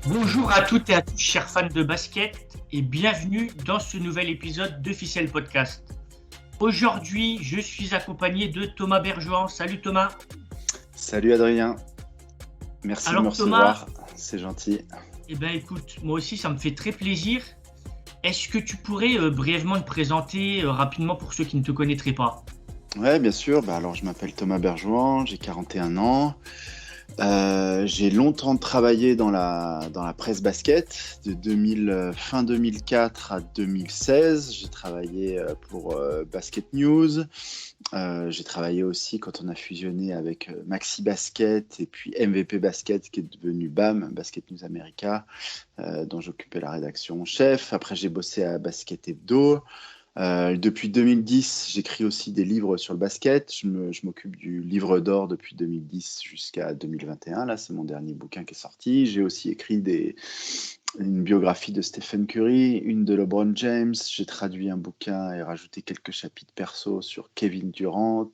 Bonjour à toutes et à tous, chers fans de basket, et bienvenue dans ce nouvel épisode de Ficelle Podcast. Aujourd'hui, je suis accompagné de Thomas Bergeron. Salut Thomas. Salut Adrien, merci de me Alors Thomas, recevoir, c'est gentil. écoute, moi aussi ça me fait très plaisir. Est-ce que tu pourrais brièvement te présenter rapidement pour ceux qui ne te connaîtraient pas? Ouais, bien sûr, alors je m'appelle Thomas Bergeron, j'ai 41 ans. J'ai longtemps travaillé dans la presse basket, de fin 2004 à 2016. J'ai travaillé pour Basket News. J'ai travaillé aussi quand on a fusionné avec Maxi Basket et puis MVP Basket qui est devenu BAM, Basket News America, dont j'occupais la rédaction en chef. Après, j'ai bossé à Basket Hebdo. Depuis 2010, j'écris aussi des livres sur le basket. Je m'occupe du livre d'or depuis 2010 jusqu'à 2021. Là, c'est mon dernier bouquin qui est sorti. J'ai aussi écrit une biographie de Stephen Curry, une de LeBron James. J'ai traduit un bouquin et rajouté quelques chapitres perso sur Kevin Durant.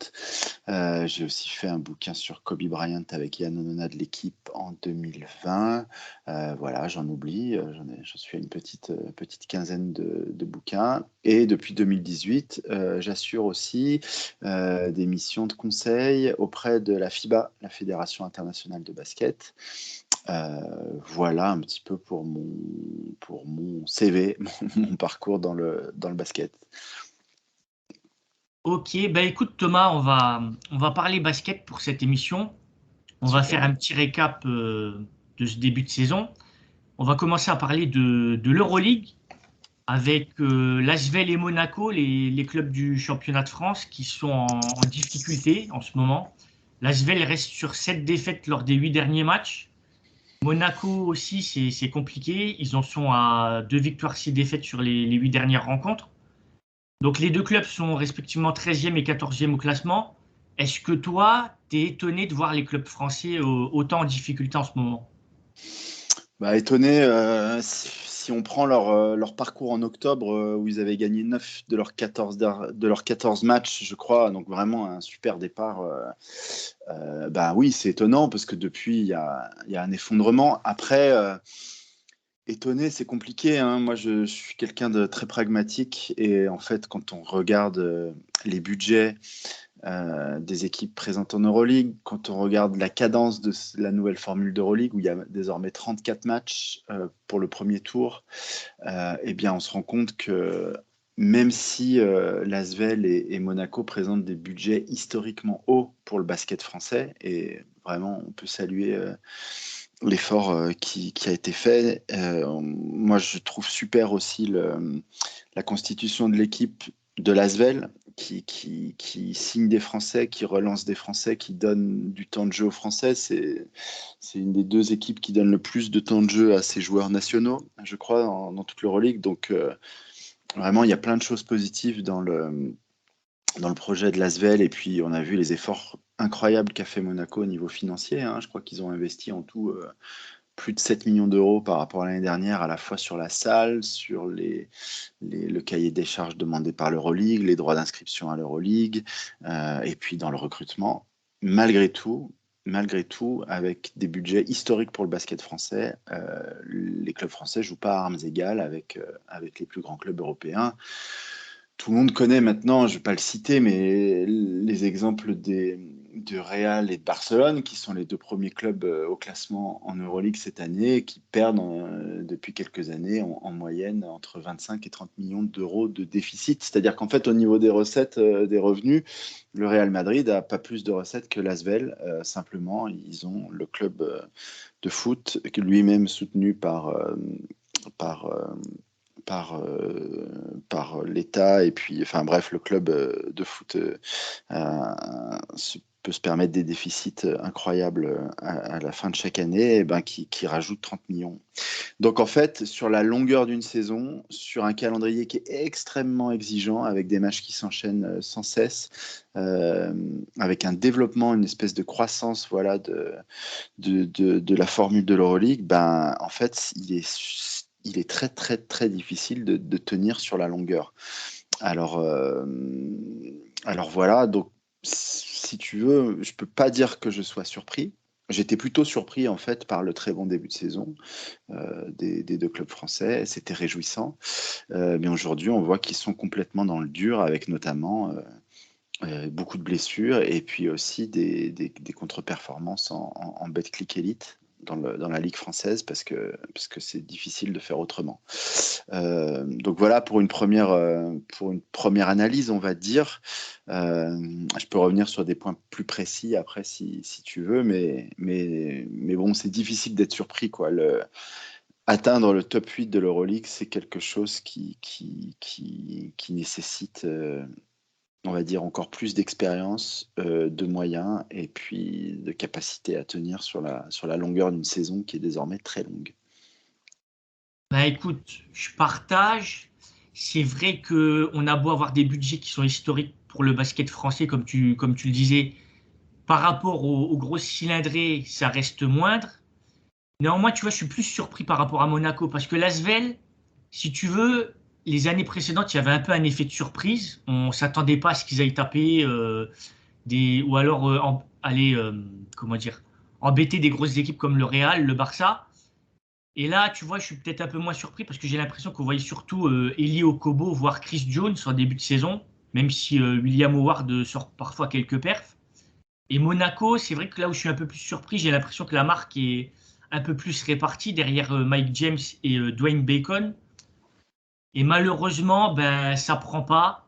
J'ai aussi fait un bouquin sur Kobe Bryant avec Yann Onona de l'équipe en 2020. Voilà, j'en oublie. J'en suis à une petite quinzaine de bouquins. Et depuis 2018, j'assure aussi des missions de conseil auprès de la FIBA, la Fédération internationale de basket. Voilà un petit peu pour mon CV, mon parcours dans le basket. Ok, écoute Thomas, on va parler basket pour cette émission. On va faire Super. un petit récap de ce début de saison. On va commencer à parler de l'Euroleague, avec l'Asvel et Monaco, les clubs du championnat de France qui sont en difficulté en ce moment. L'Asvel reste sur 7 défaites lors des 8 derniers matchs. Monaco aussi, c'est compliqué. Ils en sont à 2 victoires, 6 défaites sur les 8 dernières rencontres. Donc les deux clubs sont respectivement 13e et 14e au classement. Est-ce que toi, tu es étonné de voir les clubs français autant en difficulté en ce moment? Étonné, si on prend leur parcours en octobre, où ils avaient gagné 9 de leurs 14 matchs, je crois, donc vraiment un super départ. Oui, c'est étonnant parce que depuis, il y a un effondrement. Après, étonné, c'est compliqué, hein. Moi, je suis quelqu'un de très pragmatique et en fait, quand on regarde les budgets des équipes présentes en Euroleague, quand on regarde la cadence de la nouvelle formule d'Euroleague, où il y a désormais 34 matchs pour le premier tour, eh bien, on se rend compte que même si l'Asvel et Monaco présentent des budgets historiquement hauts pour le basket français, et vraiment, on peut saluer l'effort qui a été fait. Moi, je trouve super aussi la constitution de l'équipe de l'Asvel, qui signe des Français, qui relance des Français, qui donne du temps de jeu aux Français. C'est une des deux équipes qui donne le plus de temps de jeu à ses joueurs nationaux, je crois, dans toute l'Euroleague. Donc, vraiment, il y a plein de choses positives dans le projet de l'Asvel. Et puis, on a vu les efforts incroyables qu'a fait Monaco au niveau financier, hein. Je crois qu'ils ont investi en tout plus de 7 millions d'euros par rapport à l'année dernière, à la fois sur la salle, sur le cahier des charges demandé par l'Euroleague, les droits d'inscription à l'Euroleague, et puis dans le recrutement. Malgré tout, avec des budgets historiques pour le basket français, les clubs français ne jouent pas à armes égales avec les plus grands clubs européens. Tout le monde connaît maintenant, je ne vais pas le citer, mais les exemples de Real et de Barcelone, qui sont les deux premiers clubs au classement en Euroleague cette année, qui perdent depuis quelques années en moyenne entre 25 et 30 millions d'euros de déficit. C'est-à-dire qu'en fait, au niveau des recettes, des revenus, le Real Madrid n'a pas plus de recettes que l'Asvel. Simplement, ils ont le club de foot, lui-même soutenu par, euh, par l'État et puis, enfin bref, le club de foot peut se permettre des déficits incroyables à la fin de chaque année, et qui rajoute 30 millions. Donc en fait, sur la longueur d'une saison, sur un calendrier qui est extrêmement exigeant, avec des matchs qui s'enchaînent sans cesse, avec un développement, une espèce de croissance, voilà, de la formule de l'Euroleague, en fait, il est très très très difficile de tenir sur la longueur. Alors, alors voilà, donc si tu veux, je peux pas dire que je sois surpris. J'étais plutôt surpris en fait par le très bon début de saison des deux clubs français. C'était réjouissant. Mais aujourd'hui, on voit qu'ils sont complètement dans le dur, avec notamment beaucoup de blessures et puis aussi des contre-performances en Betclic Elite dans la Ligue française parce que c'est difficile de faire autrement. Donc voilà pour pour une première analyse, on va dire. Je peux revenir sur des points plus précis après si tu veux, mais bon, c'est difficile d'être surpris, quoi. Atteindre le top 8 de l'Euroleague, c'est quelque chose qui nécessite on va dire, encore plus d'expérience, de moyens et puis de capacité à tenir sur la longueur d'une saison qui est désormais très longue. Bah écoute, je partage. C'est vrai qu'on a beau avoir des budgets qui sont historiques pour le basket français, comme tu le disais, par rapport aux grosses cylindrées, ça reste moindre. Néanmoins, tu vois, je suis plus surpris par rapport à Monaco parce que l'Asvel, si tu veux, les années précédentes, il y avait un peu un effet de surprise. On s'attendait pas à ce qu'ils aillent taper ou alors aller, comment dire, embêter des grosses équipes comme le Real, le Barça. Et là, tu vois, je suis peut-être un peu moins surpris parce que j'ai l'impression qu'on voyait surtout Eli Okobo, voire Chris Jones en début de saison, même si William Howard sort parfois quelques perfs. Et Monaco, c'est vrai que là où je suis un peu plus surpris, j'ai l'impression que la marque est un peu plus répartie derrière Mike James et Dwayne Bacon. Et malheureusement, ben, ça prend pas.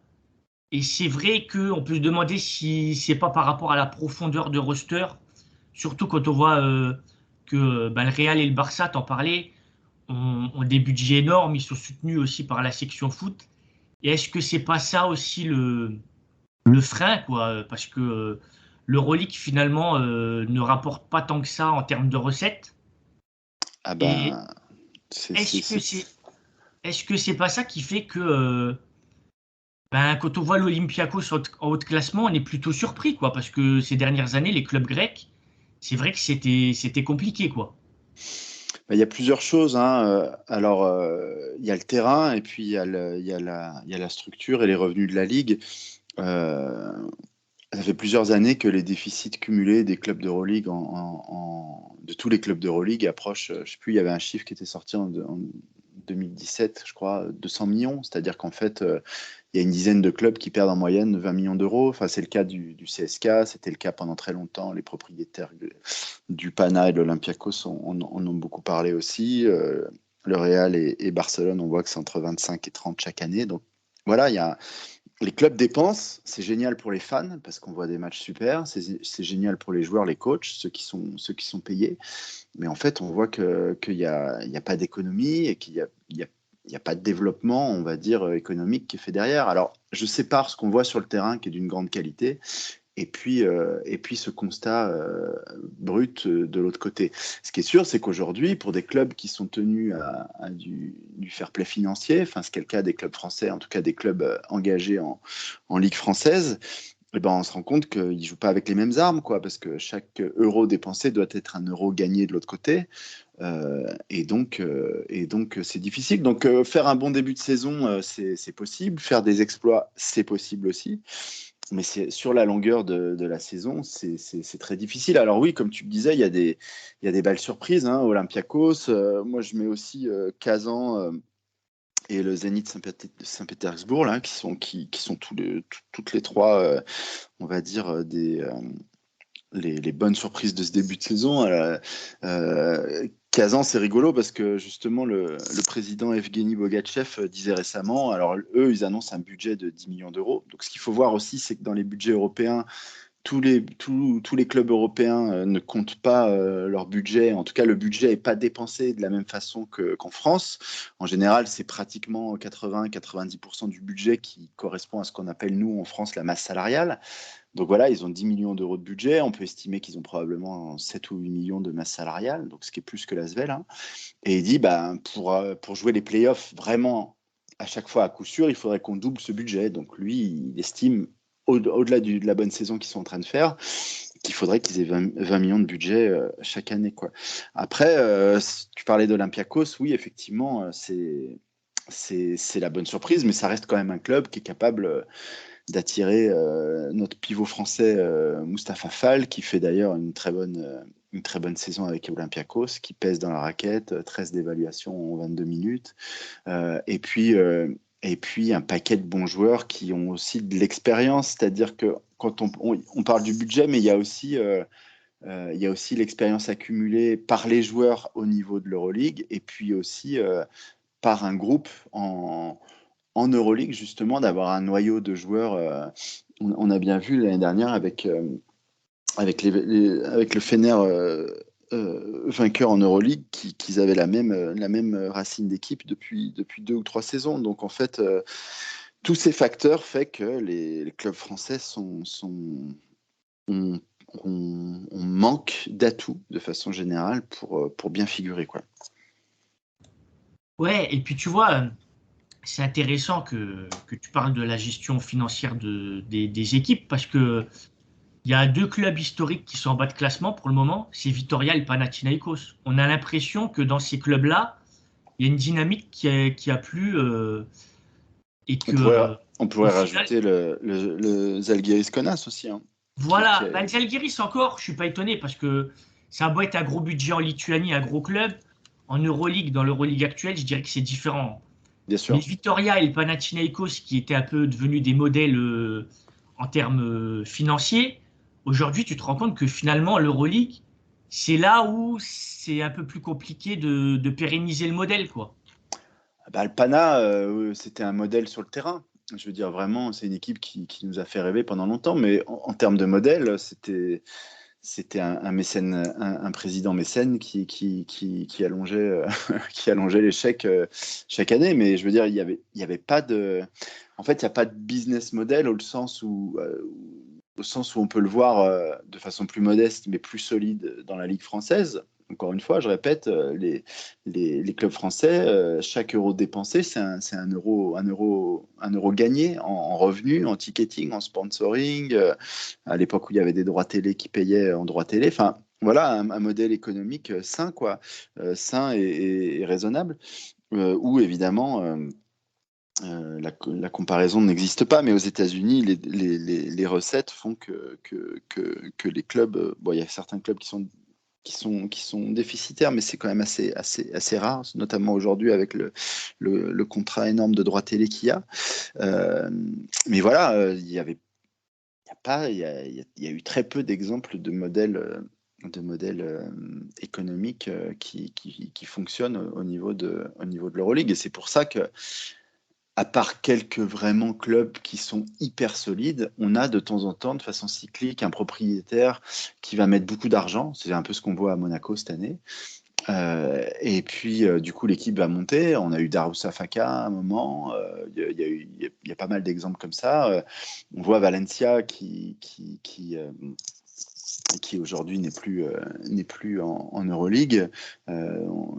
Et c'est vrai qu'on peut se demander si c'est pas par rapport à la profondeur de roster, surtout quand on voit que ben, le Real et le Barça, t'en parlais, ont des budgets énormes, ils sont soutenus aussi par la section foot. Et est-ce que c'est pas ça aussi le frein, quoi? Parce que l'Euroleague, finalement, ne rapporte pas tant que ça en termes de recettes. Ah Et ben, est-ce que est-ce que c'est pas ça qui fait que ben, quand on voit l'Olympiakos en haut de classement, on est plutôt surpris, quoi, parce que ces dernières années, les clubs grecs, c'est vrai que c'était compliqué, quoi. il y a plusieurs choses, hein. Alors, il y a le terrain et puis il y a la structure et les revenus de la ligue. Euh, Ça fait plusieurs années que les déficits cumulés des clubs d'Euroleague de tous les clubs d'Euroleague approchent, je sais plus, il y avait un chiffre qui était sorti en 2017, je crois, 200 millions. C'est-à-dire qu'en fait, il y a une dizaine de clubs qui perdent en moyenne 20 millions d'euros. Enfin, c'est le cas du CSK, c'était le cas pendant très longtemps. Les propriétaires du Pana et de l'Olympiakos en ont beaucoup parlé aussi. Le Real et Barcelone, on voit que c'est entre 25 et 30 chaque année. Donc voilà, les clubs dépensent, c'est génial pour les fans parce qu'on voit des matchs super, c'est génial pour les joueurs, les coachs, ceux qui sont payés. Mais en fait, on voit qu'il y a pas d'économie et il y a pas de développement, on va dire, économique qui est fait derrière. Alors, je sépare ce qu'on voit sur le terrain qui est d'une grande qualité et puis ce constat brut de l'autre côté. Ce qui est sûr, c'est qu'aujourd'hui, pour des clubs qui sont tenus à du fair play financier, enfin, ce qui est le cas des clubs français, en tout cas des clubs engagés en Ligue française, eh ben, on se rend compte qu'ils ne jouent pas avec les mêmes armes, quoi, parce que chaque euro dépensé doit être un euro gagné de l'autre côté. Et donc c'est difficile. Donc, faire un bon début de saison, c'est possible. Faire des exploits, c'est possible aussi. Mais sur la longueur de la saison, c'est très difficile. Alors oui, comme tu le disais, il y a des belles surprises, hein, Olympiakos. Moi, je mets aussi Kazan et le Zénith Saint-Pétersbourg, là, qui sont toutes les trois, on va dire, les bonnes surprises de ce début de saison. Kazan, c'est rigolo parce que justement, le président Evgeny Bogatchev disait récemment, alors eux, ils annoncent un budget de 10 millions d'euros. Donc ce qu'il faut voir aussi, c'est que dans les budgets européens, tous les clubs européens ne comptent pas leur budget. En tout cas, le budget n'est pas dépensé de la même façon qu'en France. En général, c'est pratiquement 80-90% du budget qui correspond à ce qu'on appelle, nous, en France, la masse salariale. Donc voilà, ils ont 10 millions d'euros de budget. On peut estimer qu'ils ont probablement 7 ou 8 millions de masse salariale, donc ce qui est plus que l'Asvel, hein. Et il dit, ben, pour jouer les playoffs vraiment à chaque fois à coup sûr, il faudrait qu'on double ce budget. Donc lui, il estime, au-delà de la bonne saison qu'ils sont en train de faire, qu'il faudrait qu'ils aient 20 millions de budget chaque année, quoi. Après, tu parlais d'Olympiakos, oui, effectivement, c'est la bonne surprise, mais ça reste quand même un club qui est capable d'attirer notre pivot français Mustapha Fall, qui fait d'ailleurs une très bonne saison avec Olympiakos, qui pèse dans la raquette, 13 d'évaluation en 22 minutes. Et puis un paquet de bons joueurs qui ont aussi de l'expérience, c'est-à-dire que quand on parle du budget, mais il y a aussi l'expérience accumulée par les joueurs au niveau de l'Euroleague, et puis aussi par un groupe en Euroleague, justement, d'avoir un noyau de joueurs. On a bien vu l'année dernière avec le Fener vainqueur en Euroleague, qu'ils avaient la même racine d'équipe depuis 2 ou 3 saisons. Donc en fait, tous ces facteurs fait que les clubs français on manque d'atouts de façon générale pour bien figurer, quoi. Ouais, et puis tu vois, c'est intéressant que tu parles de la gestion financière des équipes parce que il y a 2 clubs historiques qui sont en bas de classement pour le moment, c'est Vitória et Panathinaikos. On a l'impression que dans ces clubs-là, il y a une dynamique qui a plu et On que pourrait, on au pourrait final, rajouter le Zalgiris Kaunas aussi, hein, qui voilà, ben, Žalgiris encore, je suis pas étonné parce que ça a beau être un gros budget en Lituanie, un gros club, en Euroleague, dans l'Euroleague actuelle, je dirais que c'est différent. bien Mais sûr. Vitória et le Panathinaikos, qui étaient un peu devenus des modèles en termes financiers, aujourd'hui, tu te rends compte que finalement, l'Euroleague, c'est là où c'est un peu plus compliqué de pérenniser le modèle, quoi. Bah, le Pana, c'était un modèle sur le terrain. Je veux dire, vraiment, c'est une équipe qui nous a fait rêver pendant longtemps, mais en termes de modèle, c'était un mécène, un président mécène qui allongeait, qui allongeait les chèques chaque année. Mais je veux dire, il y avait pas de. En fait, il n'y a pas de business model au sens où on peut le voir de façon plus modeste, mais plus solide dans la Ligue française. Encore une fois, je répète, les clubs français, chaque euro dépensé, c'est un euro gagné en revenus, en ticketing, en sponsoring, à l'époque où il y avait des droits télé qui payaient en droits télé. Enfin, voilà, un modèle économique sain, quoi, sain et raisonnable, où évidemment la comparaison n'existe pas, mais aux États-Unis, les recettes font que les clubs, bon, il y a certains clubs qui sont déficitaires, mais c'est quand même assez rare, notamment aujourd'hui avec le contrat énorme de droits télé qu'il y a. Euh, mais voilà, il y a pas, il y a eu très peu d'exemples de modèles économiques qui fonctionnent au niveau de l'Euroleague. Et c'est pour ça que, à part quelques vraiment clubs qui sont hyper solides, on a de temps en temps, de façon cyclique, un propriétaire qui va mettre beaucoup d'argent. C'est un peu ce qu'on voit à Monaco cette année. Et puis, du coup, l'équipe va monter. On a eu Darusafaka à un moment. Il y a pas mal d'exemples comme ça. On voit Valencia qui aujourd'hui n'est plus en Euroleague.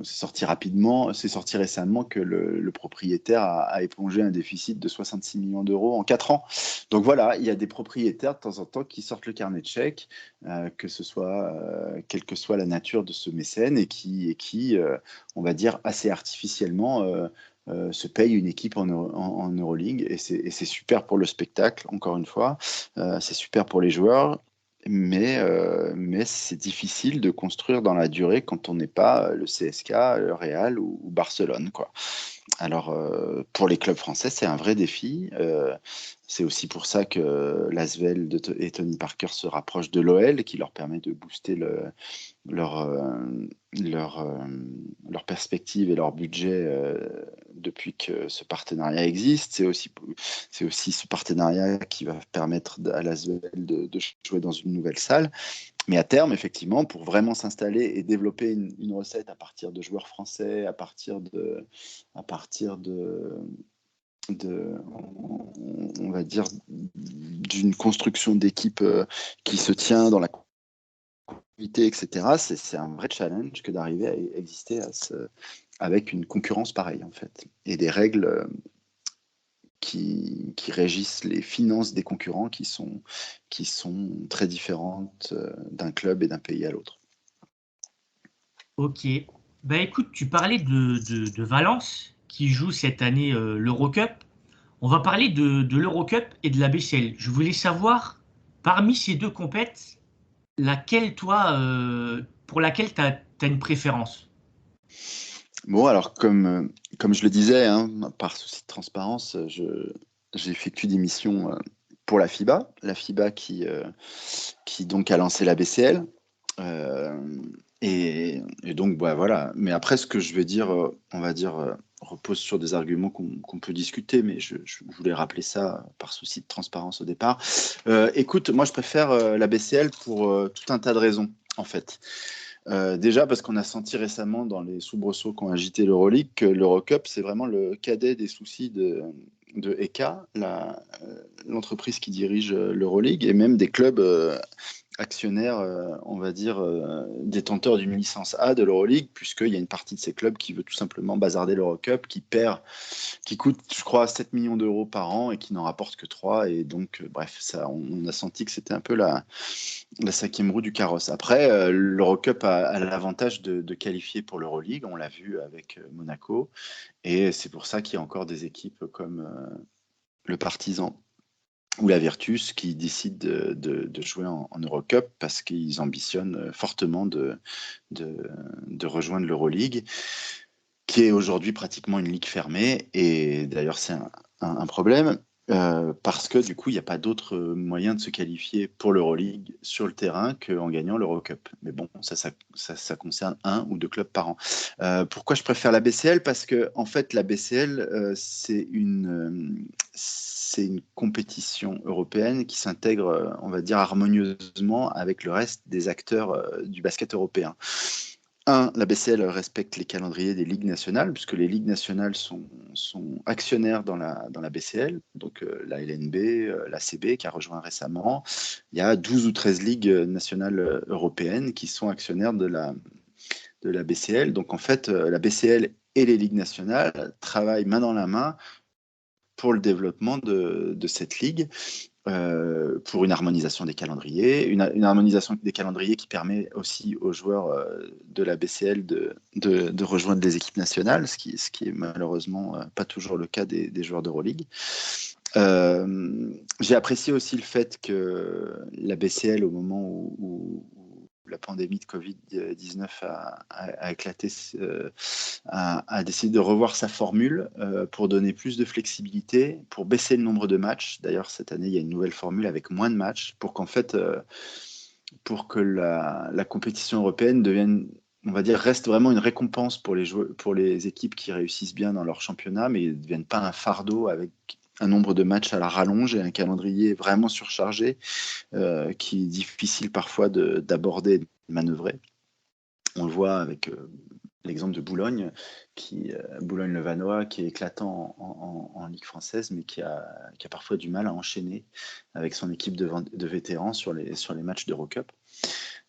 C'est sorti récemment que le propriétaire a épongé un déficit de 66 millions d'euros en 4 ans. Donc voilà, il y a des propriétaires de temps en temps qui sortent le carnet de chèques, quelle que soit la nature de ce mécène, et qui on va dire, assez artificiellement se paye une équipe en Euroleague. Et c'est super pour le spectacle, encore une fois. C'est super pour les joueurs. Mais c'est difficile de construire dans la durée quand on n'est pas le CSK, le Real ou Barcelone, quoi. Alors, pour les clubs français, c'est un vrai défi. C'est aussi pour ça que l'Asvel et Tony Parker se rapprochent de l'OL, qui leur permet de booster leur, euh, leur, euh, leur perspective et leur budget depuis que ce partenariat existe. C'est aussi ce partenariat qui va permettre à l'Asvel de jouer dans une nouvelle salle. Mais à terme, effectivement, pour vraiment s'installer et développer une recette à partir de joueurs français, à partir on va dire, d'une construction d'équipe qui se tient dans la continuité, etc., c'est un vrai challenge que d'arriver à exister avec une concurrence pareille, en fait, et des règles qui régissent les finances des concurrents qui sont très différentes d'un club et d'un pays à l'autre. Ok. Bah écoute, tu parlais de Valence qui joue cette année l'Eurocup. On va parler de l'Eurocup et de la BCL. Je voulais savoir, parmi ces 2 compètes, laquelle toi pour laquelle tu as une préférence? Bon, alors comme je le disais, hein, par souci de transparence, j'effectue des missions pour la FIBA qui donc a lancé la BCL. Euh, et donc, bah, voilà. Mais après, ce que je vais dire, on va dire, repose sur des arguments qu'on peut discuter, mais je voulais rappeler ça par souci de transparence au départ. Écoute, moi, je préfère la BCL pour tout un tas de raisons, en fait. Déjà parce qu'on a senti récemment dans les soubresauts qu'ont agité l'Euroleague que l'Eurocup, c'est vraiment le cadet des soucis de ECA, l'entreprise qui dirige l'Euroleague, et même des clubs actionnaire, on va dire, détenteur d'une licence A de l'Euroleague, puisqu'il y a une partie de ces clubs qui veut tout simplement bazarder l'Eurocup, qui coûte, je crois, 7 millions d'euros par an et qui n'en rapporte que 3. Et donc, bref, ça, on a senti que c'était un peu la cinquième roue du carrosse. Après, l'Eurocup a l'avantage de qualifier pour l'Euroleague, on l'a vu avec Monaco, et c'est pour ça qu'il y a encore des équipes comme le Partizan ou la Virtus qui décident de jouer en Eurocup parce qu'ils ambitionnent fortement de rejoindre l'Euroleague, qui est aujourd'hui pratiquement une ligue fermée. Et d'ailleurs, c'est un problème. Parce que du coup, il n'y a pas d'autre moyen de se qualifier pour l'Euroleague sur le terrain qu'en gagnant l'Eurocup. Mais bon, ça concerne un ou deux clubs par an. Pourquoi je préfère la BCL? Parce que en fait, la BCL, c'est une compétition européenne qui s'intègre, on va dire, harmonieusement avec le reste des acteurs du basket européen. La BCL respecte les calendriers des ligues nationales, puisque les ligues nationales sont actionnaires dans la BCL, donc la LNB, l'ACB qui a rejoint récemment. Il y a 12 ou 13 ligues nationales européennes qui sont actionnaires de la BCL. Donc en fait, la BCL et les ligues nationales travaillent main dans la main pour le développement de cette ligue. Pour une harmonisation des calendriers, une harmonisation des calendriers qui permet aussi aux joueurs de la BCL de rejoindre les équipes nationales, ce qui est malheureusement pas toujours le cas des joueurs d'Euroleague. J'ai apprécié aussi le fait que la BCL, au moment où la pandémie de Covid-19 a éclaté, a décidé de revoir sa formule pour donner plus de flexibilité, pour baisser le nombre de matchs. D'ailleurs, cette année, il y a une nouvelle formule avec moins de matchs pour qu'en fait, pour que la compétition européenne devienne, on va dire, reste vraiment une récompense pour pour les équipes qui réussissent bien dans leur championnat, mais ne devienne pas un fardeau avec un nombre de matchs à la rallonge et un calendrier vraiment surchargé qui est difficile parfois d'aborder et de manœuvrer. On le voit avec l'exemple de Boulogne, Boulogne-le-Vanois, qui est éclatant en Ligue française, mais qui a parfois du mal à enchaîner avec son équipe de vétérans sur les matchs d'Eurocup.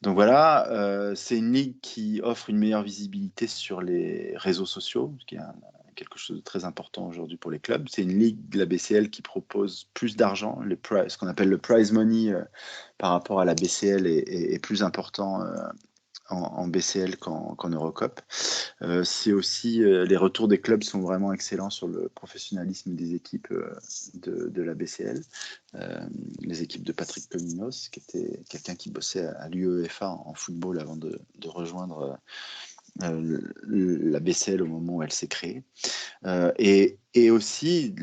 Donc voilà, c'est une ligue qui offre une meilleure visibilité sur les réseaux sociaux, ce qui est quelque chose de très important aujourd'hui pour les clubs. C'est une ligue de la BCL qui propose plus d'argent, ce qu'on appelle le prize money par rapport à la BCL est plus important en BCL qu'en Eurocup. C'est aussi les retours des clubs sont vraiment excellents sur le professionnalisme des équipes de la BCL. Les équipes de Patrick Cominos, qui était quelqu'un qui bossait à l'UEFA en football avant de rejoindre la BCL au moment où elle s'est créée. Et aussi,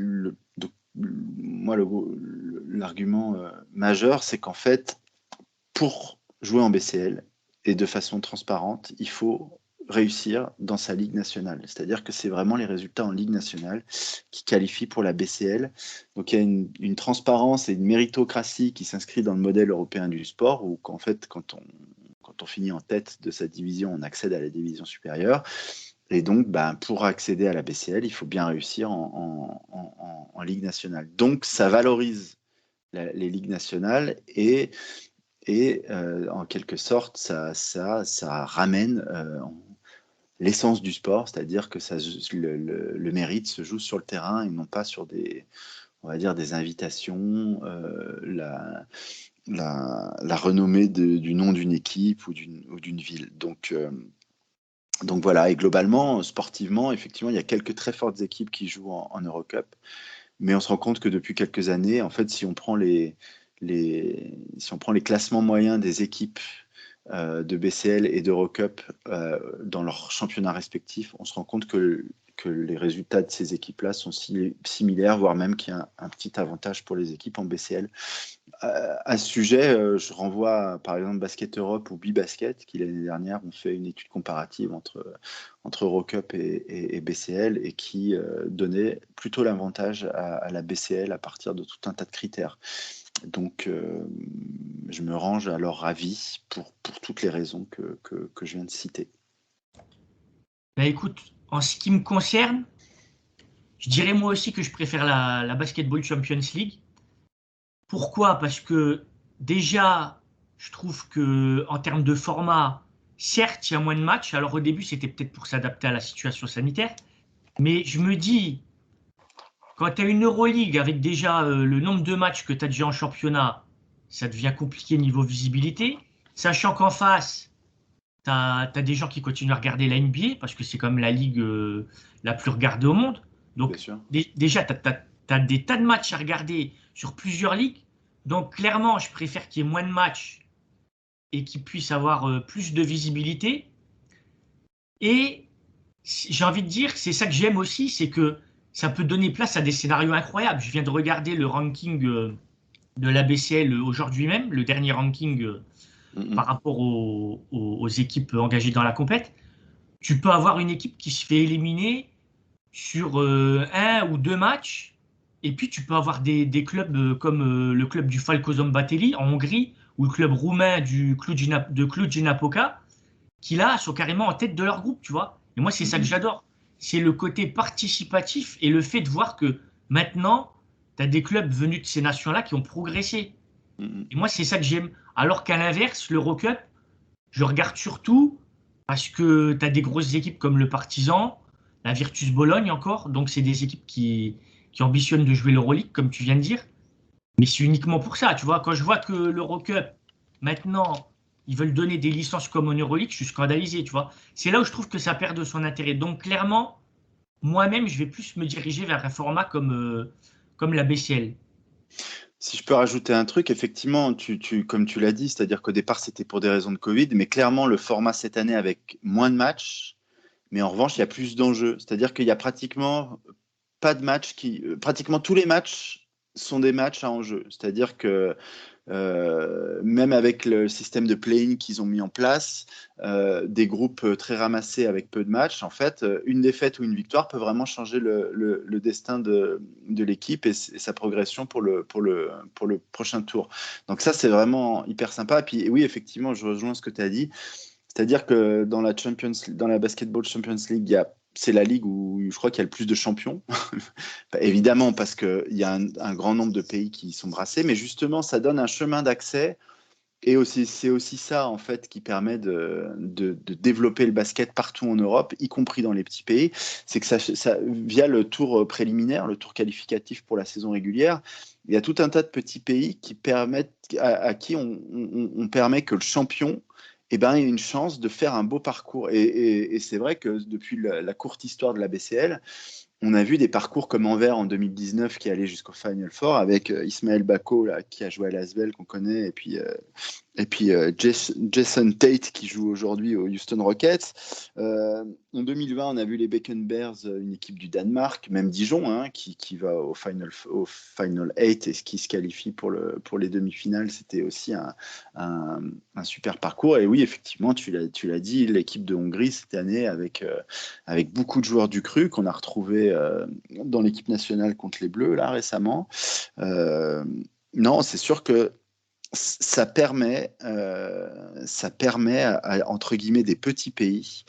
moi, l'argument majeur, c'est qu'en fait, pour jouer en BCL et de façon transparente, il faut réussir dans sa ligue nationale. C'est-à-dire que c'est vraiment les résultats en ligue nationale qui qualifient pour la BCL. Donc il y a une transparence et une méritocratie qui s'inscrit dans le modèle européen du sport, où qu'en fait, quand on finit en tête de sa division, on accède à la division supérieure. Et donc, pour accéder à la BCL, il faut bien réussir en Ligue nationale. Donc, ça valorise les ligues nationales et en quelque sorte, ça ramène l'essence du sport, c'est-à-dire que le mérite se joue sur le terrain et non pas sur on va dire, des invitations, la renommée du nom d'une équipe ou d'une ville. Donc voilà, et globalement, sportivement, effectivement, il y a quelques très fortes équipes qui jouent en Eurocup, mais on se rend compte que depuis quelques années, en fait, si on prend les classements moyens des équipes de BCL et d'Eurocup dans leurs championnats respectifs, on se rend compte que les résultats de ces équipes-là sont similaires, voire même qu'il y a un petit avantage pour les équipes en BCL. À ce sujet, je renvoie par exemple Basket Europe ou Bibasket, qui l'année dernière ont fait une étude comparative entre Eurocup et BCL et qui donnait plutôt l'avantage à la BCL à partir de tout un tas de critères. Donc, je me range à leur avis pour toutes les raisons que je viens de citer. Bah écoute, en ce qui me concerne, je dirais moi aussi que je préfère la Basketball Champions League. Pourquoi? Parce que déjà, je trouve que en termes de format, certes, il y a moins de matchs. Alors au début, c'était peut-être pour s'adapter à la situation sanitaire. Mais je me dis, quand tu as une Euroleague avec déjà le nombre de matchs que tu as déjà en championnat, ça devient compliqué niveau visibilité. Sachant qu'en face, tu as des gens qui continuent à regarder la NBA parce que c'est comme la ligue la plus regardée au monde. Bien Donc sûr. déjà, tu as des tas de matchs à regarder sur plusieurs ligues. Donc clairement, je préfère qu'il y ait moins de matchs et qu'ils puissent avoir plus de visibilité. Et j'ai envie de dire, c'est ça que j'aime aussi, c'est que ça peut donner place à des scénarios incroyables. Je viens de regarder le ranking de la BCL aujourd'hui même, le dernier ranking par rapport aux équipes engagées dans la compète. Tu peux avoir une équipe qui se fait éliminer sur un ou deux matchs, et puis tu peux avoir des clubs comme le club du Falkozom Bateli en Hongrie, ou le club roumain de Cluj-Napoca, qui là sont carrément en tête de leur groupe, tu vois. Et moi, c'est ça que j'adore. C'est le côté participatif et le fait de voir que maintenant, tu as des clubs venus de ces nations-là qui ont progressé. Et moi, c'est ça que j'aime. Alors qu'à l'inverse, l'Eurocup, je regarde surtout parce que tu as des grosses équipes comme le Partizan, la Virtus Bologne encore. Donc, c'est des équipes qui ambitionnent de jouer l'Euroleague, comme tu viens de dire. Mais c'est uniquement pour ça. Tu vois, quand je vois que l'Eurocup, maintenant, ils veulent donner des licences comme en Euroleague, je suis scandalisé, tu vois. C'est là où je trouve que ça perd de son intérêt. Donc, clairement, moi-même, je vais plus me diriger vers un format comme la BCL. Si je peux rajouter un truc, effectivement, comme tu l'as dit, c'est-à-dire qu'au départ, c'était pour des raisons de Covid, mais clairement, le format cette année avec moins de matchs, mais en revanche, il y a plus d'enjeux. C'est-à-dire qu'il y a pratiquement pas de matchs pratiquement tous les matchs sont des matchs à enjeu. C'est-à-dire que même avec le système de play-in qu'ils ont mis en place, des groupes très ramassés avec peu de matchs, en fait, une défaite ou une victoire peut vraiment changer le destin de l'équipe et sa progression pour le prochain tour. Donc ça, c'est vraiment hyper sympa. Et puis oui, effectivement, je rejoins ce que tu as dit. C'est-à-dire que dans la Basketball Champions League, c'est la ligue où je crois qu'il y a le plus de champions. Évidemment, parce qu'il y a un grand nombre de pays qui sont brassés, mais justement, ça donne un chemin d'accès. Et c'est aussi ça, en fait, qui permet de développer le basket partout en Europe, y compris dans les petits pays. C'est que via le tour préliminaire, le tour qualificatif pour la saison régulière, il y a tout un tas de petits pays qui permettent, à qui on permet que le champion ait une chance de faire un beau parcours. Et c'est vrai que depuis la courte histoire de la BCL, on a vu des parcours comme Anvers en 2019 qui allait jusqu'au Final Four avec Ismaël Bako là, qui a joué à l'Asvel qu'on connaît et puis Jason Tate qui joue aujourd'hui aux Houston Rockets. En 2020, on a vu les Bacon Bears, une équipe du Danemark, même Dijon, hein, qui va au Final 8 et qui se qualifie pour les demi-finales. C'était aussi un super parcours. Et oui, effectivement, tu l'as dit, l'équipe de Hongrie cette année avec beaucoup de joueurs du cru qu'on a retrouvés dans l'équipe nationale contre les Bleus là récemment. Non, c'est sûr que ça permet à, entre guillemets, des petits pays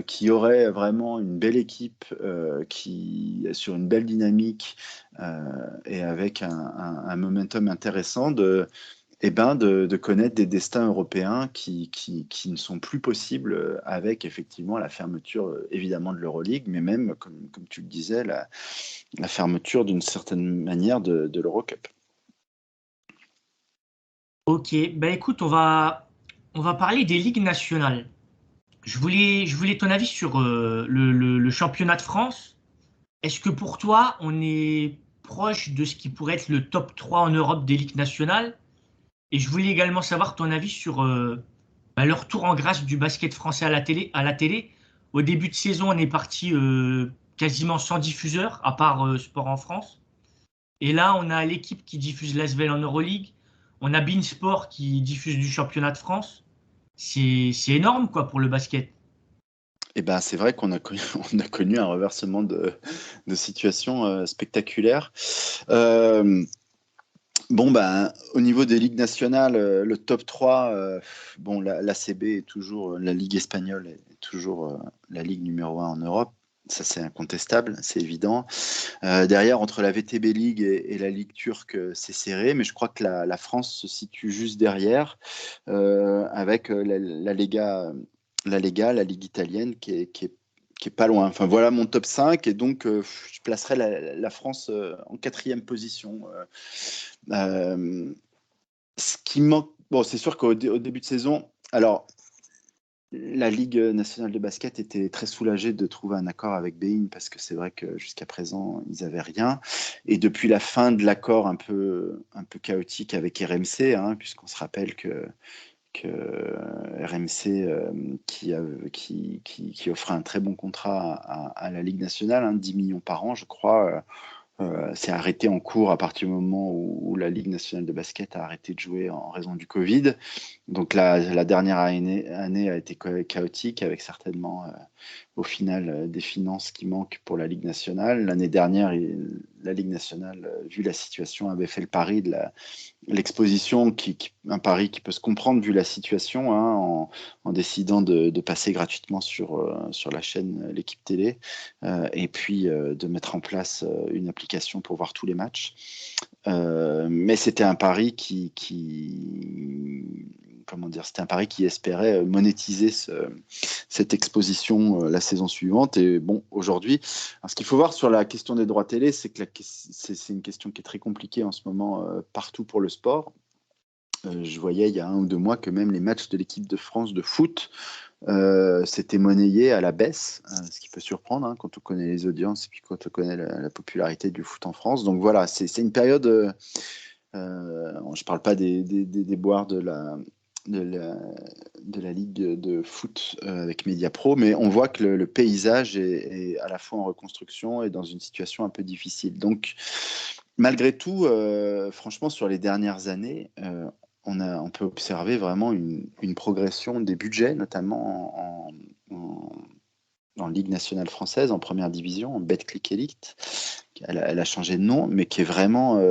qui auraient vraiment une belle équipe qui sur une belle dynamique et avec un momentum intéressant de connaître des destins européens qui ne sont plus possibles avec effectivement la fermeture évidemment de l'Euroleague, mais même, comme tu le disais, la fermeture d'une certaine manière de l'Eurocup. Ok, bah écoute, on va parler des ligues nationales. Je voulais ton avis sur le championnat de France. Est-ce que pour toi, on est proche de ce qui pourrait être le top 3 en Europe des ligues nationales? Et je voulais également savoir ton avis sur Bah, le retour en grâce du basket français à la télé. Au début de saison, on est parti quasiment sans diffuseur, à part Sport en France. Et là, on a l'équipe qui diffuse l'ASVEL en Euroleague. On a beIN Sport qui diffuse du championnat de France. C'est énorme, quoi, pour le basket. Et ben, c'est vrai qu'on a connu, on a connu un reversement de situation spectaculaire. Euh, Bon, ben, au niveau des ligues nationales, le top 3, bon, l'ACB est toujours, la Ligue espagnole est toujours la ligue numéro un en Europe. Ça, c'est incontestable, c'est évident. Derrière, entre la VTB League et la Ligue turque, c'est serré, mais je crois que la France se situe juste derrière, avec la Lega, la Ligue italienne, qui est pas loin. Enfin, voilà mon top 5, et donc je placerai la France en quatrième position. Ce qui manque, bon, c'est sûr au début de saison, alors la Ligue nationale de basket était très soulagée de trouver un accord avec beIN, parce que c'est vrai que jusqu'à présent, ils n'avaient rien. Et depuis la fin de l'accord un peu chaotique avec RMC, hein, puisqu'on se rappelle que RMC, qui offrait un très bon contrat à la Ligue nationale, hein, 10 millions par an, je crois, s'est arrêté en cours à partir du moment où la Ligue nationale de basket a arrêté de jouer en raison du Covid. Donc la dernière année a été chaotique, avec certainement au final des finances qui manquent pour la Ligue nationale. L'année dernière, la Ligue nationale, vu la situation, avait fait le pari de l'exposition, un pari qui peut se comprendre vu la situation, hein, en décidant de passer gratuitement sur la chaîne L'Équipe Télé, et puis de mettre en place une application pour voir tous les matchs. Mais c'était un pari comment dire, c'était un pari qui espérait monétiser cette exposition la saison suivante. Et bon, aujourd'hui, ce qu'il faut voir sur la question des droits télé, c'est que c'est une question qui est très compliquée en ce moment partout pour le sport. Je voyais il y a 1 ou 2 mois que même les matchs de l'équipe de France de foot s'étaient monnayés à la baisse, ce qui peut surprendre, hein, quand on connaît les audiences et puis quand on connaît la popularité du foot en France. Donc voilà, c'est une période, je ne parle pas des boires de la, de la ligue de foot avec Mediapro, mais on voit que le paysage est à la fois en reconstruction et dans une situation un peu difficile. Donc, malgré tout, franchement, sur les dernières années, on peut observer vraiment une progression des budgets, notamment en Ligue nationale française, en première division, en Betclic Elite. Elle a changé de nom, mais qui est vraiment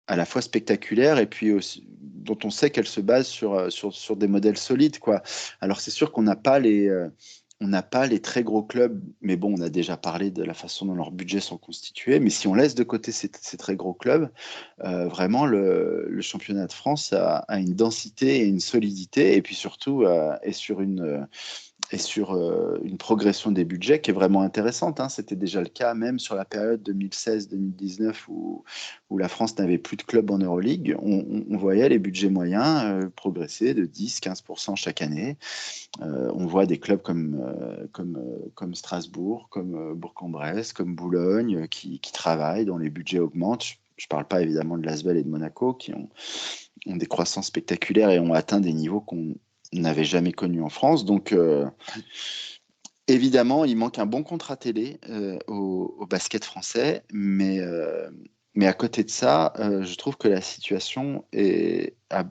à la fois spectaculaire, et puis aussi, dont on sait qu'elle se base sur des modèles solides, quoi. Alors c'est sûr qu'on n'a pas les très gros clubs, mais bon, on a déjà parlé de la façon dont leurs budgets sont constitués. Mais si on laisse de côté ces très gros clubs, vraiment le championnat de France a une densité et une solidité, et puis surtout est sur une progression des budgets qui est vraiment intéressante, hein. C'était déjà le cas même sur la période 2016-2019 où la France n'avait plus de clubs en Euroleague. On voyait les budgets moyens progresser de 10-15% chaque année. On voit des clubs comme Strasbourg, comme Bourg-en-Bresse, comme Boulogne, qui travaillent, dont les budgets augmentent. Je ne parle pas évidemment de l'Asvel et de Monaco, qui ont des croissances spectaculaires et ont atteint des niveaux qu'on n'avait jamais connus en France. Donc, évidemment, il manque un bon contrat télé au basket français, mais à côté de ça, je trouve que la situation a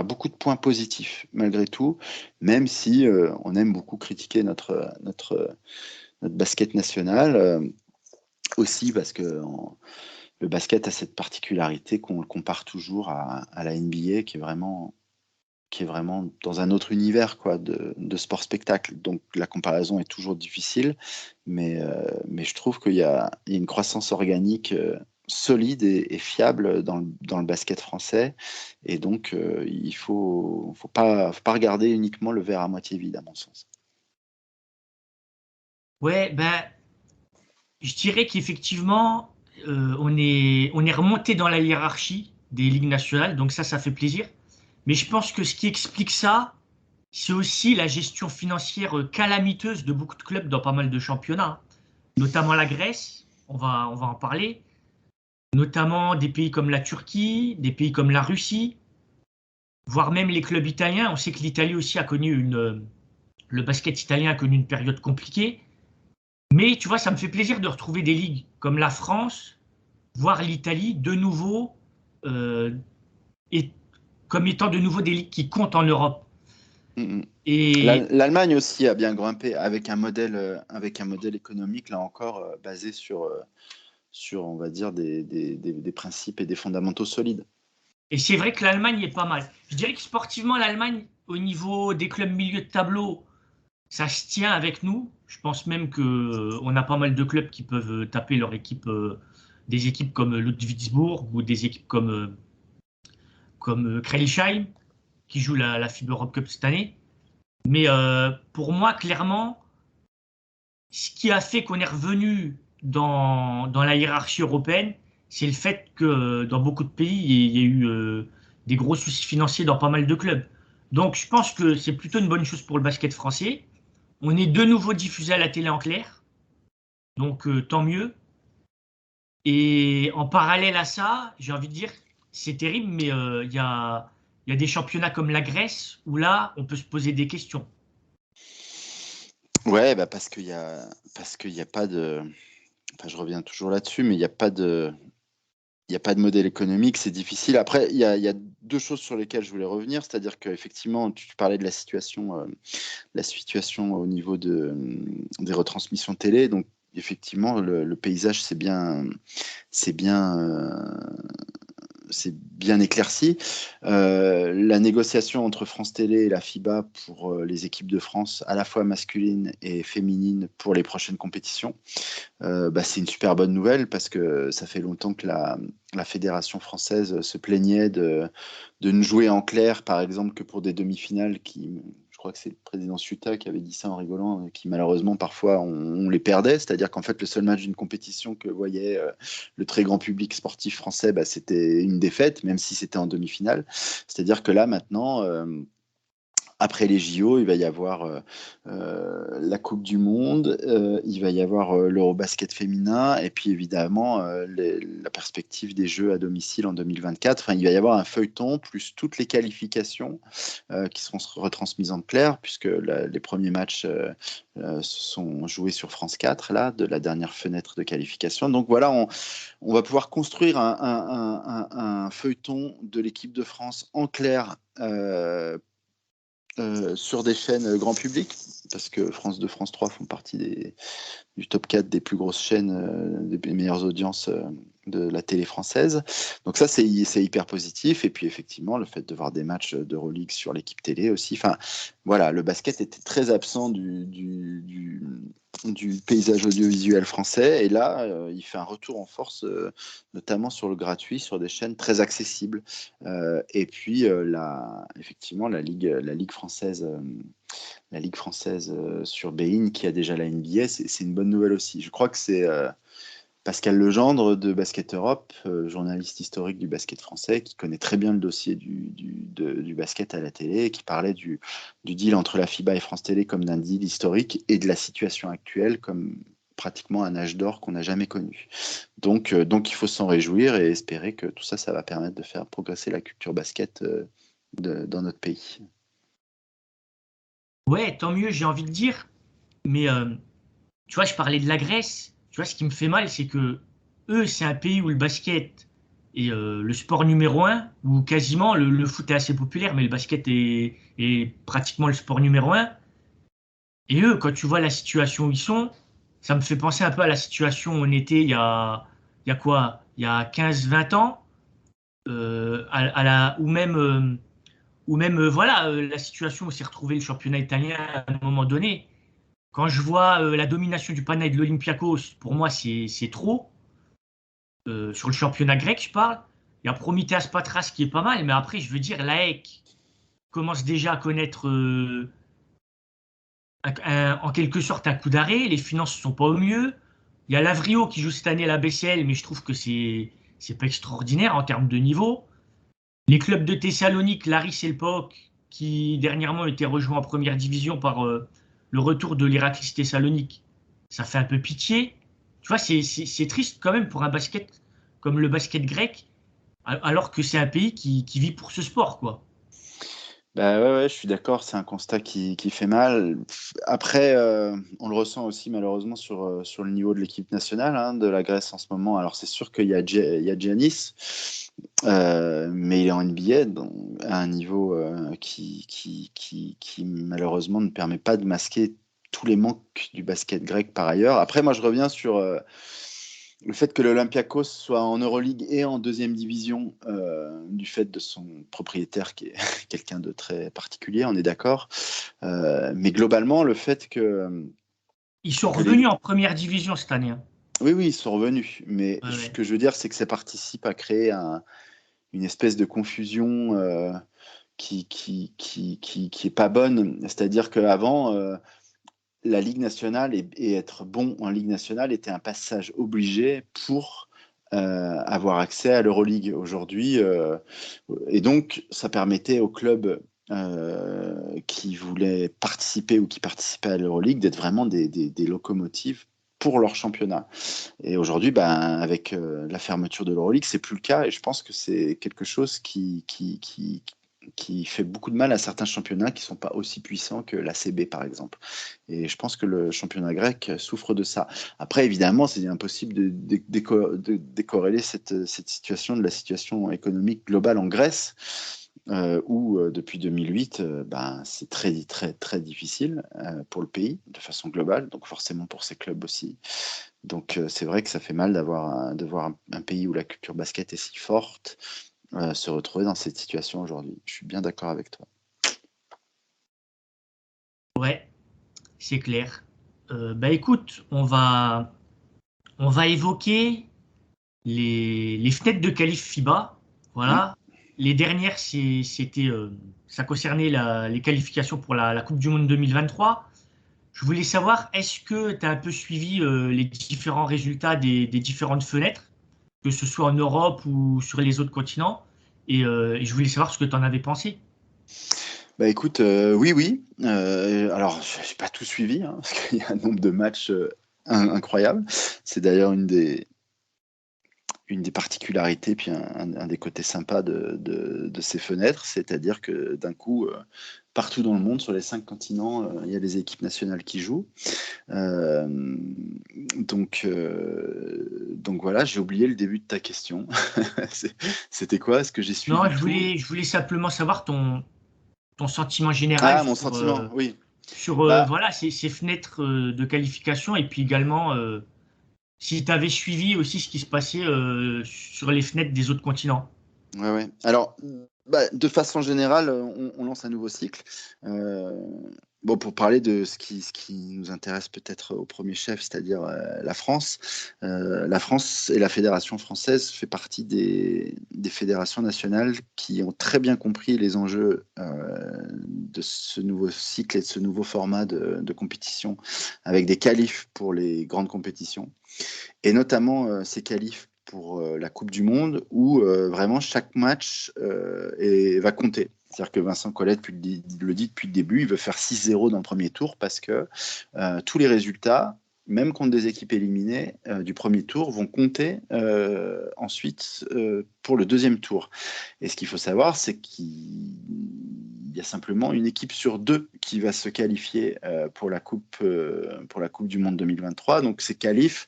beaucoup de points positifs, malgré tout, même si on aime beaucoup critiquer notre basket national, aussi parce que le basket a cette particularité qu'on le compare toujours à la NBA, qui est vraiment dans un autre univers, quoi, de sport-spectacle. Donc la comparaison est toujours difficile, mais je trouve qu'il y a une croissance organique solide et fiable dans le basket français. Et donc il faut pas regarder uniquement le verre à moitié vide, à mon sens. Ouais, ben, je dirais qu'effectivement, on est remonté dans la hiérarchie des ligues nationales, donc ça fait plaisir. Mais je pense que ce qui explique ça, c'est aussi la gestion financière calamiteuse de beaucoup de clubs dans pas mal de championnats, hein. Notamment la Grèce, on va en parler, notamment des pays comme la Turquie, des pays comme la Russie. voire même les clubs italiens. On sait que l'Italie aussi a connu le basket italien a connu une période compliquée. Mais tu vois, ça me fait plaisir de retrouver des ligues comme la France, voire l'Italie, de nouveau, euh, et comme étant de nouveau des ligues qui comptent en Europe. Mm. Et, L'Allemagne aussi a bien grimpé avec un modèle économique, là encore, basé sur, on va dire, des principes et des fondamentaux solides. et c'est vrai que l'Allemagne est pas mal. Je dirais que sportivement, l'Allemagne, au niveau des clubs milieu de tableau, ça se tient avec nous. Je pense même que on a pas mal de clubs qui peuvent taper leur équipe, des équipes comme Ludwigsburg ou des équipes comme Kreilsheim, qui jouent la FIBA Europe Cup cette année. Mais pour moi, clairement, ce qui a fait qu'on est revenu dans la hiérarchie européenne, c'est le fait que dans beaucoup de pays, il y a eu des gros soucis financiers dans pas mal de clubs. Donc je pense que c'est plutôt une bonne chose pour le basket français. On est de nouveau diffusé à la télé en clair, donc tant mieux. Et en parallèle à ça, j'ai envie de dire, c'est terrible, mais il y a des championnats comme la Grèce où là, on peut se poser des questions. Ouais, bah parce qu'il y a pas de. Enfin, je reviens toujours là-dessus, mais il y a pas de modèle économique, c'est difficile. Après, il y a deux choses sur lesquelles je voulais revenir, c'est-à-dire qu'effectivement, tu parlais de la situation au niveau des retransmissions télé. Donc, effectivement, le paysage, c'est bien éclairci. La négociation entre France Télé et la FIBA pour les équipes de France, à la fois masculines et féminines, pour les prochaines compétitions, bah, c'est une super bonne nouvelle parce que ça fait longtemps que la fédération française se plaignait de ne jouer en clair, par exemple, que pour des demi-finales je crois que c'est le président Suta qui avait dit ça en rigolant, qui malheureusement parfois on les perdait. C'est-à-dire qu'en fait, le seul match d'une compétition que voyait le très grand public sportif français, bah, c'était une défaite, même si c'était en demi-finale. C'est-à-dire que là, maintenant, après les JO, il va y avoir la Coupe du Monde, il va y avoir l'Eurobasket féminin, et puis évidemment la perspective des Jeux à domicile en 2024. Enfin, il va y avoir un feuilleton, plus toutes les qualifications qui seront retransmises en clair, puisque les premiers matchs sont joués sur France 4, là, de la dernière fenêtre de qualification. Donc voilà, on va pouvoir construire un feuilleton de l'équipe de France en clair sur des chaînes grand public, parce que France 2, France 3 font partie du top 4 des plus grosses chaînes, des meilleures audiences de la télé française. Donc ça, c'est hyper positif. Et puis effectivement, le fait de voir des matchs d'Euroleague sur l'équipe télé aussi. Enfin, voilà, le basket était très absent du paysage audiovisuel français. Et là, il fait un retour en force, notamment sur le gratuit, sur des chaînes très accessibles. Et puis, effectivement, la Ligue française sur Bein, qui a déjà la NBA, c'est une bonne nouvelle aussi. Je crois que c'est Pascal Legendre de Basket Europe, journaliste historique du basket français, qui connaît très bien le dossier du basket à la télé, et qui parlait du deal entre la FIBA et France Télé comme d'un deal historique, et de la situation actuelle comme pratiquement un âge d'or qu'on n'a jamais connu. Donc il faut s'en réjouir et espérer que tout ça, ça va permettre de faire progresser la culture basket dans notre pays. Ouais, tant mieux, j'ai envie de dire. Mais tu vois, je parlais de la Grèce. Tu vois, ce qui me fait mal, c'est que eux, c'est un pays où le basket est le sport numéro un, où quasiment le foot est assez populaire, mais le basket est pratiquement le sport numéro un. Et eux, quand tu vois la situation où ils sont, ça me fait penser un peu à la situation où on était il y a quoi? Il y a 15-20 ans, ou même voilà, la situation où s'est retrouvé le championnat italien à un moment donné. Quand je vois la domination du Panay de l'Olympiakos, pour moi, c'est trop. Sur le championnat grec, je parle. Il y a Promitheas Patras qui est pas mal, mais après, je veux dire, l'AEK commence déjà à connaître en quelque sorte un coup d'arrêt. Les finances ne sont pas au mieux. Il y a Lavrio qui joue cette année à la BCL, mais je trouve que c'est pas extraordinaire en termes de niveau. Les clubs de Thessalonique, Laris et le PAOK, qui dernièrement ont été rejoints en première division par le retour de l'Iraklis Thessalonique, ça fait un peu pitié. Tu vois, c'est triste quand même pour un basket comme le basket grec, alors que c'est un pays qui vit pour ce sport, quoi. Bah ouais, je suis d'accord, c'est un constat qui fait mal. Après, on le ressent aussi malheureusement sur le niveau de l'équipe nationale, hein, de la Grèce en ce moment. Alors c'est sûr qu'il y a, il y a Giannis, mais il est en NBA à un niveau qui malheureusement ne permet pas de masquer tous les manques du basket grec par ailleurs. Après, moi je reviens sur le fait que l'Olympiakos soit en Euroleague et en deuxième division, du fait de son propriétaire qui est quelqu'un de très particulier, on est d'accord. Mais globalement, le fait Ils sont que les... revenus en première division cette année, hein. Oui, oui, ils sont revenus. Mais Ouais, ce ouais. que je veux dire, c'est que ça participe à créer une espèce de confusion qui est pas bonne. C'est-à-dire qu'avant, la Ligue nationale et être bon en Ligue nationale était un passage obligé pour avoir accès à l'Euroleague aujourd'hui. Et donc, ça permettait aux clubs qui voulaient participer ou qui participaient à l'Euroleague d'être vraiment des locomotives pour leur championnat. Et aujourd'hui, ben, avec la fermeture de l'Euroleague, c'est plus le cas. Et je pense que c'est quelque chose qui fait beaucoup de mal à certains championnats qui ne sont pas aussi puissants que l'ACB, par exemple. Et je pense que le championnat grec souffre de ça. Après, évidemment, c'est impossible de décorréler cette situation de la situation économique globale en Grèce, où depuis 2008, ben, c'est très, très, très difficile pour le pays, de façon globale, donc forcément pour ces clubs aussi. Donc c'est vrai que ça fait mal de voir un pays où la culture basket est si forte se retrouver dans cette situation aujourd'hui. Je suis bien d'accord avec toi. Ouais, c'est clair. Bah écoute, on va évoquer les fenêtres de qualif FIBA. Hmm. Voilà. Les dernières, ça concernait les qualifications pour la Coupe du Monde 2023. Je voulais savoir, est-ce que tu as un peu suivi les différents résultats des différentes fenêtres, que ce soit en Europe ou sur les autres continents? Et je voulais savoir ce que tu en avais pensé. Bah écoute, oui, oui. Alors, je n'ai pas tout suivi, hein, parce qu'il y a un nombre de matchs incroyable. C'est d'ailleurs une des particularités, puis un des côtés sympas de ces fenêtres, c'est-à-dire que d'un coup, partout dans le monde, sur les 5 continents, il y a des équipes nationales qui jouent. Euh, donc voilà, j'ai oublié le début de ta question. C'était quoi? Est-ce que j'ai Non, suivi tout? je voulais simplement savoir ton sentiment général Ah, mon sentiment, oui. sur Bah, voilà, ces fenêtres de qualification et puis également si tu avais suivi aussi ce qui se passait sur les fenêtres des autres continents. ouais, ouais. Alors, bah, de façon générale, on lance un nouveau cycle. Euh, bon, pour parler de ce qui nous intéresse peut-être au premier chef, c'est-à-dire la France. La France et la Fédération française fait partie des fédérations nationales qui ont très bien compris les enjeux de ce nouveau cycle et de ce nouveau format de compétition, avec des qualifs pour les grandes compétitions et notamment ces qualifs pour la Coupe du Monde où vraiment chaque match va compter. C'est-à-dire que Vincent Collet le dit depuis le début, il veut faire 6-0 dans le premier tour parce que tous les résultats, même contre des équipes éliminées du premier tour, vont compter ensuite pour le deuxième tour. Et ce qu'il faut savoir, c'est qu'il y a simplement une équipe sur deux qui va se qualifier pour la Coupe du Monde 2023. Donc ces qualifs,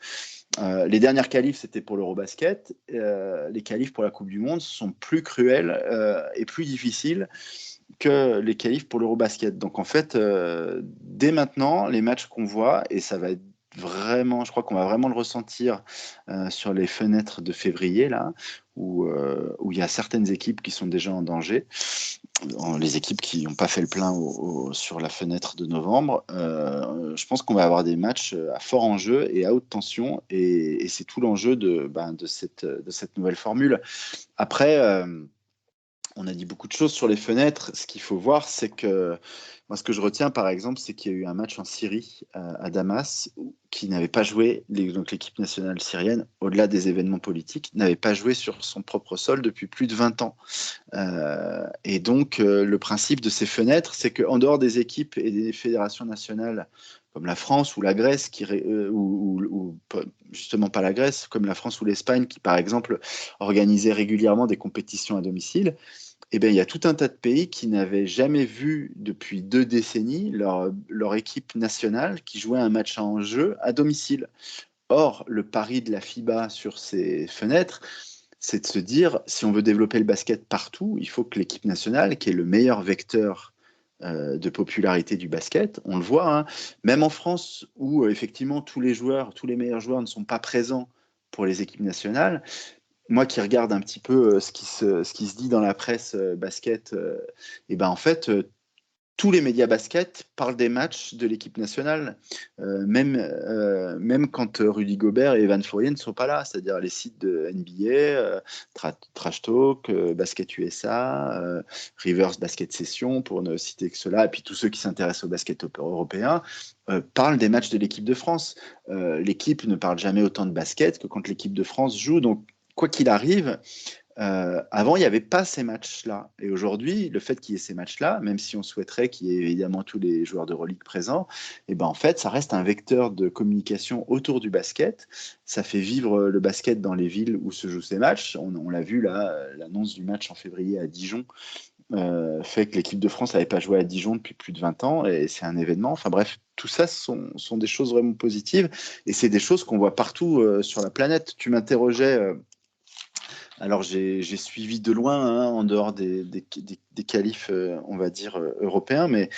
les dernières qualifs, c'était pour l'Eurobasket. Les qualifs pour la Coupe du Monde sont plus cruels et plus difficiles que les qualifs pour l'Eurobasket. Donc en fait, dès maintenant, les matchs qu'on voit, et ça va être vraiment, je crois qu'on va vraiment le ressentir sur les fenêtres de février, là, où il y a certaines équipes qui sont déjà en danger, les équipes qui n'ont pas fait le plein sur la fenêtre de novembre. Je pense qu'on va avoir des matchs à fort enjeu et à haute tension, et c'est tout l'enjeu de cette nouvelle formule. Après, on a dit beaucoup de choses sur les fenêtres. Ce qu'il faut voir, c'est que moi, ce que je retiens, par exemple, c'est qu'il y a eu un match en Syrie, à Damas, qui n'avait pas joué, donc l'équipe nationale syrienne, au-delà des événements politiques, n'avait pas joué sur son propre sol depuis plus de 20 ans. Et donc, le principe de ces fenêtres, c'est qu'en dehors des équipes et des fédérations nationales, comme la France ou la Grèce, ou justement pas la Grèce, comme la France ou l'Espagne, qui par exemple organisaient régulièrement des compétitions à domicile, eh bien, il y a tout un tas de pays qui n'avaient jamais vu depuis 2 décennies leur équipe nationale qui jouait un match en jeu à domicile. Or, le pari de la FIBA sur ces fenêtres, c'est de se dire, si on veut développer le basket partout, il faut que l'équipe nationale, qui est le meilleur vecteur de popularité du basket, on le voit, hein, même en France, où effectivement tous les meilleurs joueurs ne sont pas présents pour les équipes nationales. Moi qui regarde un petit peu ce qui se dit dans la presse basket, et ben en fait, tous les médias basket parlent des matchs de l'équipe nationale, même quand Rudy Gobert et Evan Fournier ne sont pas là, c'est-à-dire les sites de NBA, Trash Talk, Basket USA, Rivers Basket Session, pour ne citer que cela, et puis tous ceux qui s'intéressent au basket européen, parlent des matchs de l'équipe de France. L'équipe ne parle jamais autant de basket que quand l'équipe de France joue, donc quoi qu'il arrive, avant, il n'y avait pas ces matchs-là. Et aujourd'hui, le fait qu'il y ait ces matchs-là, même si on souhaiterait qu'il y ait évidemment tous les joueurs d'Euroleague présents, et ben en fait, ça reste un vecteur de communication autour du basket. Ça fait vivre le basket dans les villes où se jouent ces matchs. On l'a vu là, l'annonce du match en février à Dijon fait que l'équipe de France n'avait pas joué à Dijon depuis plus de 20 ans, et c'est un événement. Enfin bref, tout ça sont des choses vraiment positives, et c'est des choses qu'on voit partout sur la planète. Tu m'interrogeais... Alors, j'ai suivi de loin, hein, en dehors des qualifs, on va dire, européens, mais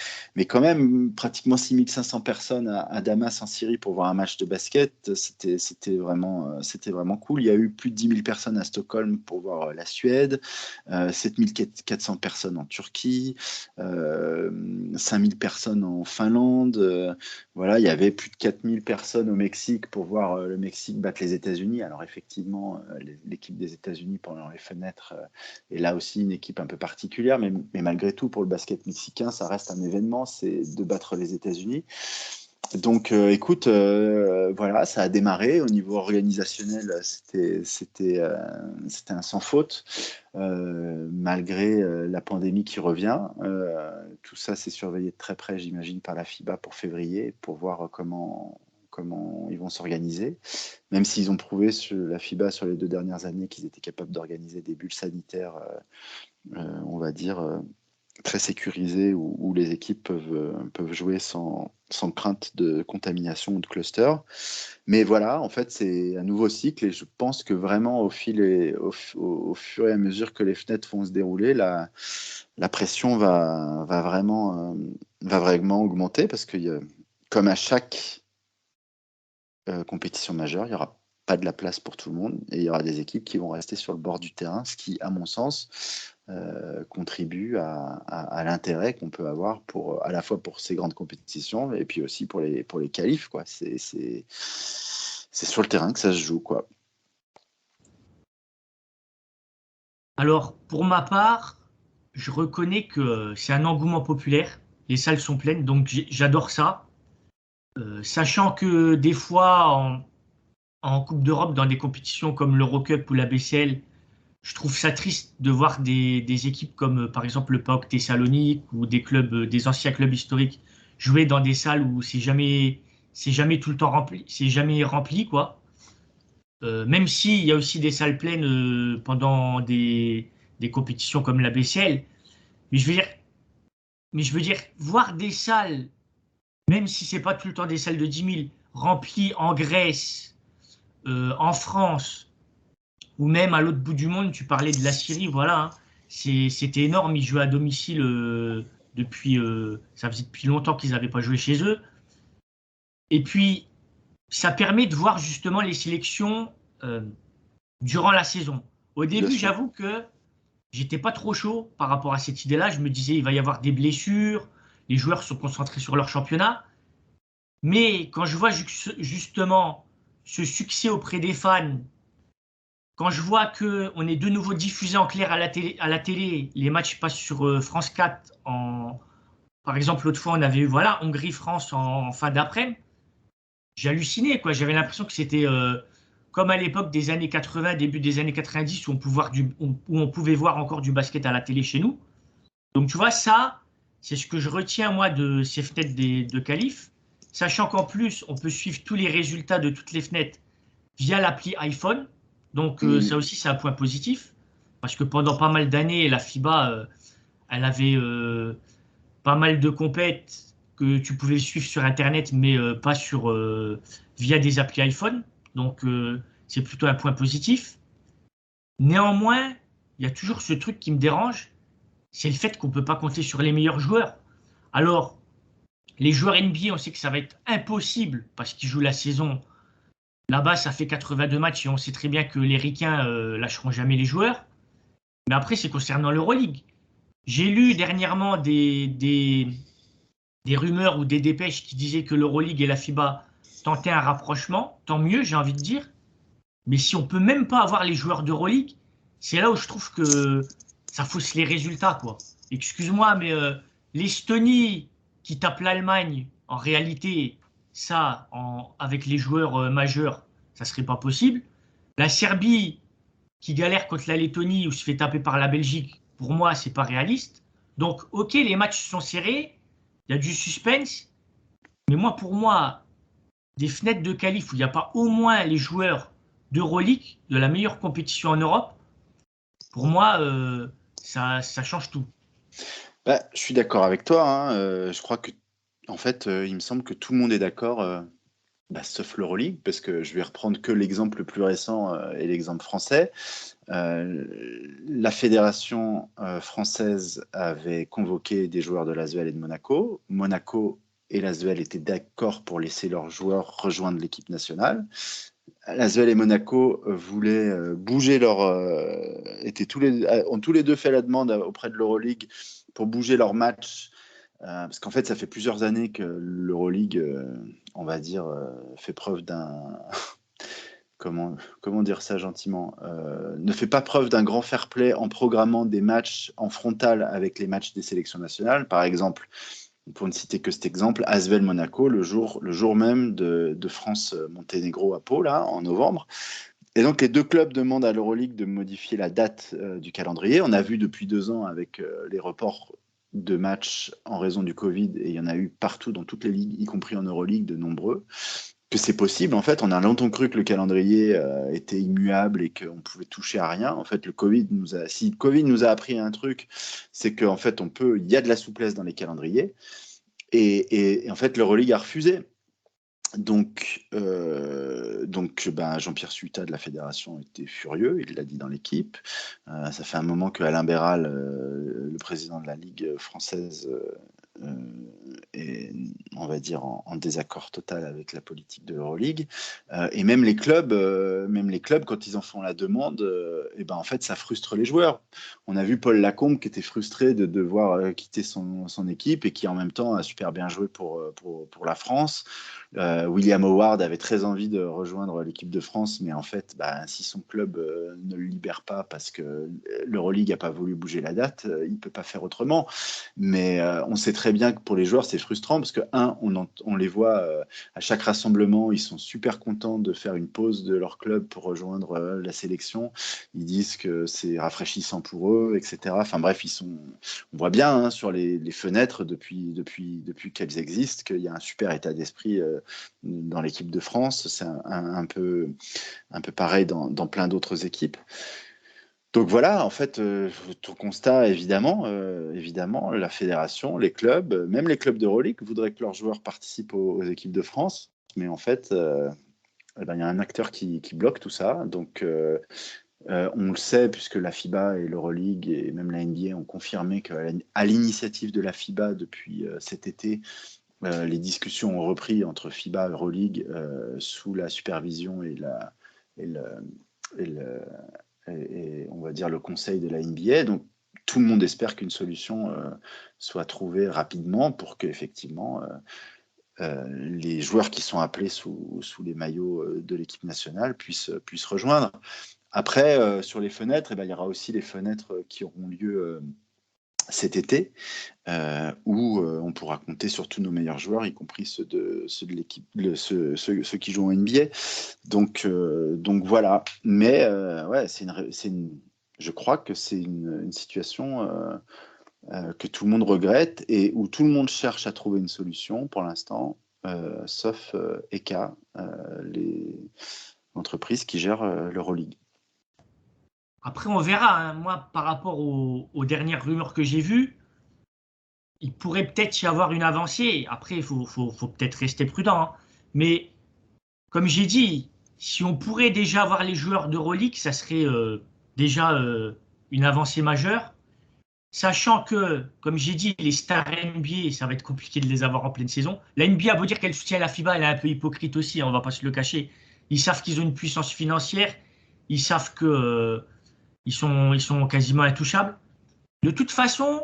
quand même, pratiquement 6500 personnes à Damas, en Syrie, pour voir un match de basket, c'était vraiment cool. Il y a eu plus de 10 000 personnes à Stockholm pour voir la Suède, 7400 personnes en Turquie, 5000 personnes en Finlande. Voilà, il y avait plus de 4000 personnes au Mexique pour voir le Mexique battre les États-Unis. Alors, effectivement, l'équipe des États-Unis pendant les fenêtres est là aussi une équipe un peu particulière, mais malgré tout, pour le basket mexicain, ça reste un événement, c'est de battre les États-Unis. Donc, écoute, voilà, ça a démarré. Au niveau organisationnel, c'était un sans faute, malgré la pandémie qui revient. Tout ça, c'est surveillé de très près, j'imagine, par la FIBA pour février, pour voir comment ils vont s'organiser, même s'ils ont prouvé sur la FIBA sur les 2 dernières années qu'ils étaient capables d'organiser des bulles sanitaires, on va dire, très sécurisées, où les équipes peuvent jouer sans crainte de contamination ou de cluster. Mais voilà, en fait, c'est un nouveau cycle, et je pense que vraiment, au fur et à mesure que les fenêtres vont se dérouler, la pression va vraiment augmenter, parce que comme à chaque compétition majeure, il n'y aura pas de la place pour tout le monde, et il y aura des équipes qui vont rester sur le bord du terrain, ce qui, à mon sens, contribue à l'intérêt qu'on peut avoir à la fois pour ces grandes compétitions, et puis aussi pour les qualifs, quoi. C'est sur le terrain que ça se joue, quoi. Alors, pour ma part, je reconnais que c'est un engouement populaire. Les salles sont pleines, donc j'adore ça. Sachant que des fois, en Coupe d'Europe, dans des compétitions comme l'Eurocup ou la BCL, je trouve ça triste de voir des équipes comme par exemple le PAOK Thessalonique ou des anciens clubs historiques jouer dans des salles où c'est jamais tout le temps rempli, c'est jamais rempli, quoi. Même s'il y a aussi des salles pleines pendant des compétitions comme la BCL. Mais je veux dire, voir des salles, même si c'est pas tout le temps des salles de 10 000, remplies en Grèce, en France, ou même à l'autre bout du monde, tu parlais de la Syrie, voilà, hein. C'était énorme, ils jouaient à domicile ça faisait depuis longtemps qu'ils n'avaient pas joué chez eux. Et puis, ça permet de voir justement les sélections durant la saison. Au Bien début, sûr. j'avoue que j'étais pas trop chaud par rapport à cette idée-là. Je me disais, il va y avoir des blessures, les joueurs sont concentrés sur leur championnat. Mais quand je vois justement ce succès auprès des fans, quand je vois qu'on est de nouveau diffusé en clair à la télé, les matchs passent sur France 4. Par exemple, l'autre fois, on avait eu voilà, Hongrie-France en fin d'après-midi. J'ai halluciné, quoi. J'avais l'impression que c'était comme à l'époque des années 80, début des années 90, où on pouvait voir encore du basket à la télé chez nous. Donc, tu vois, ça, c'est ce que je retiens, moi, de ces fenêtres de qualif. Sachant qu'en plus, on peut suivre tous les résultats de toutes les fenêtres via l'appli iPhone. Donc, ça aussi, c'est un point positif. Parce que pendant pas mal d'années, la FIBA, elle avait pas mal de compètes que tu pouvais suivre sur Internet, mais pas via des applis iPhone. Donc, c'est plutôt un point positif. Néanmoins, il y a toujours ce truc qui me dérange, c'est le fait qu'on ne peut pas compter sur les meilleurs joueurs. Alors, les joueurs NBA, on sait que ça va être impossible parce qu'ils jouent la saison. Là-bas, ça fait 82 matchs et on sait très bien que les Ricains lâcheront jamais les joueurs. Mais après, c'est concernant l'Euroleague. J'ai lu dernièrement des rumeurs ou des dépêches qui disaient que l'Euroleague et la FIBA tentaient un rapprochement. Tant mieux, j'ai envie de dire. Mais si on peut même pas avoir les joueurs d'Euroleague, c'est là où je trouve que ça fausse les résultats, quoi. Excuse-moi, mais l'Estonie qui tape l'Allemagne, en réalité, avec les joueurs majeurs, ça serait pas possible. La Serbie qui galère contre la Lettonie ou se fait taper par la Belgique, pour moi, c'est pas réaliste. Donc, ok, les matchs sont serrés, il y a du suspense, mais pour moi, des fenêtres de qualif où il n'y a pas au moins les joueurs d'Euroleague, de la meilleure compétition en Europe, pour moi, ça change tout. Bah, je suis d'accord avec toi, hein. Je crois que, en fait, il me semble que tout le monde est d'accord, sauf l'Euroleague, parce que je vais reprendre que l'exemple le plus récent et l'exemple français. La fédération française avait convoqué des joueurs de l'ASVEL et de Monaco. Monaco et l'ASVEL étaient d'accord pour laisser leurs joueurs rejoindre l'équipe nationale. L'ASVEL et Monaco voulaient bouger ont tous les deux fait la demande auprès de l'Euroleague pour bouger leur match, parce qu'en fait, ça fait plusieurs années que l'Euroleague, on va dire, fait preuve d'un comment dire ça gentiment, ne fait pas preuve d'un grand fair play en programmant des matchs en frontal avec les matchs des sélections nationales. Par exemple, pour ne citer que cet exemple, Asvel Monaco, le jour même de France-Monténégro à Pau, là, en novembre. Et donc, les deux clubs demandent à l'Euroleague de modifier la date du calendrier. On a vu depuis 2 ans avec les reports de matchs en raison du Covid, et il y en a eu partout dans toutes les ligues, y compris en Euroleague, de nombreux, que c'est possible. En fait, on a longtemps cru que le calendrier était immuable et qu'on pouvait toucher à rien. En fait, si le Covid nous a appris un truc, c'est qu'en fait, il y a de la souplesse dans les calendriers. Et en fait, l'Euroleague a refusé. Donc, Jean-Pierre Suita de la fédération était furieux, il l'a dit dans l'équipe. Ça fait un moment que Alain Béral, le président de la Ligue française, est, on va dire, en désaccord total avec la politique de l'Euroleague. Et même les clubs, quand ils en font la demande, en fait, ça frustre les joueurs. On a vu Paul Lacombe qui était frustré de devoir quitter son équipe et qui en même temps a super bien joué pour la France. William Howard avait très envie de rejoindre l'équipe de France, mais en fait, si son club ne le libère pas parce que l'Euroleague n'a pas voulu bouger la date, il ne peut pas faire autrement. Mais on sait très bien que pour les joueurs, c'est frustrant parce que, on les voit à chaque rassemblement, ils sont super contents de faire une pause de leur club pour rejoindre la sélection. Ils disent que c'est rafraîchissant pour eux, etc. Enfin bref, on voit bien sur les fenêtres depuis qu'elles existent qu'il y a un super état d'esprit dans l'équipe de France. C'est un peu pareil dans plein d'autres équipes. Donc voilà, en fait, ton constat, évidemment, la fédération, les clubs, même les clubs d'Euroleague voudraient que leurs joueurs participent aux équipes de France, mais en fait, il y a un acteur qui bloque tout ça. Donc, on le sait, puisque la FIBA et l'Euroleague et même la NBA ont confirmé qu'à l'initiative de la FIBA depuis cet été, les discussions ont repris entre FIBA et Euroleague sous la supervision et on va dire le conseil de la NBA. Donc tout le monde espère qu'une solution soit trouvée rapidement pour qu'effectivement les joueurs qui sont appelés sous les maillots de l'équipe nationale puissent rejoindre. Après, sur les fenêtres, il y aura aussi les fenêtres qui auront lieu cet été, où on pourra compter sur tous nos meilleurs joueurs, y compris ceux de l'équipe, ceux qui jouent en NBA. Donc voilà. Mais ouais, je crois que c'est une situation que tout le monde regrette et où tout le monde cherche à trouver une solution pour l'instant, sauf ECA, les entreprises qui gèrent l'Euroleague. Après, on verra, hein. Moi, par rapport aux dernières rumeurs que j'ai vues, il pourrait peut-être y avoir une avancée. Après, il faut peut-être rester prudent, hein. Mais comme j'ai dit, si on pourrait déjà avoir les joueurs d'Euroleague, ça serait déjà une avancée majeure. Sachant que, comme j'ai dit, les stars NBA, ça va être compliqué de les avoir en pleine saison. La NBA a beau dire qu'elle soutient la FIBA, elle est un peu hypocrite aussi, hein, on va pas se le cacher. Ils savent qu'ils ont une puissance financière, ils savent que ils sont quasiment intouchables. De toute façon,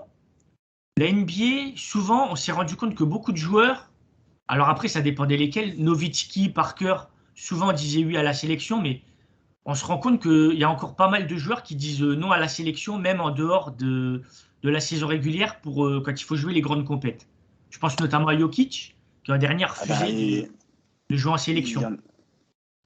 la NBA, souvent, on s'est rendu compte que beaucoup de joueurs, alors après, ça dépendait lesquels, Nowitzki, Parker, souvent disaient oui à la sélection, mais on se rend compte qu'il y a encore pas mal de joueurs qui disent non à la sélection, même en dehors de la saison régulière, pour quand il faut jouer les grandes compètes. Je pense notamment à Jokic, qui a dernier Ah bah, refusé de jouer en il y sélection. en-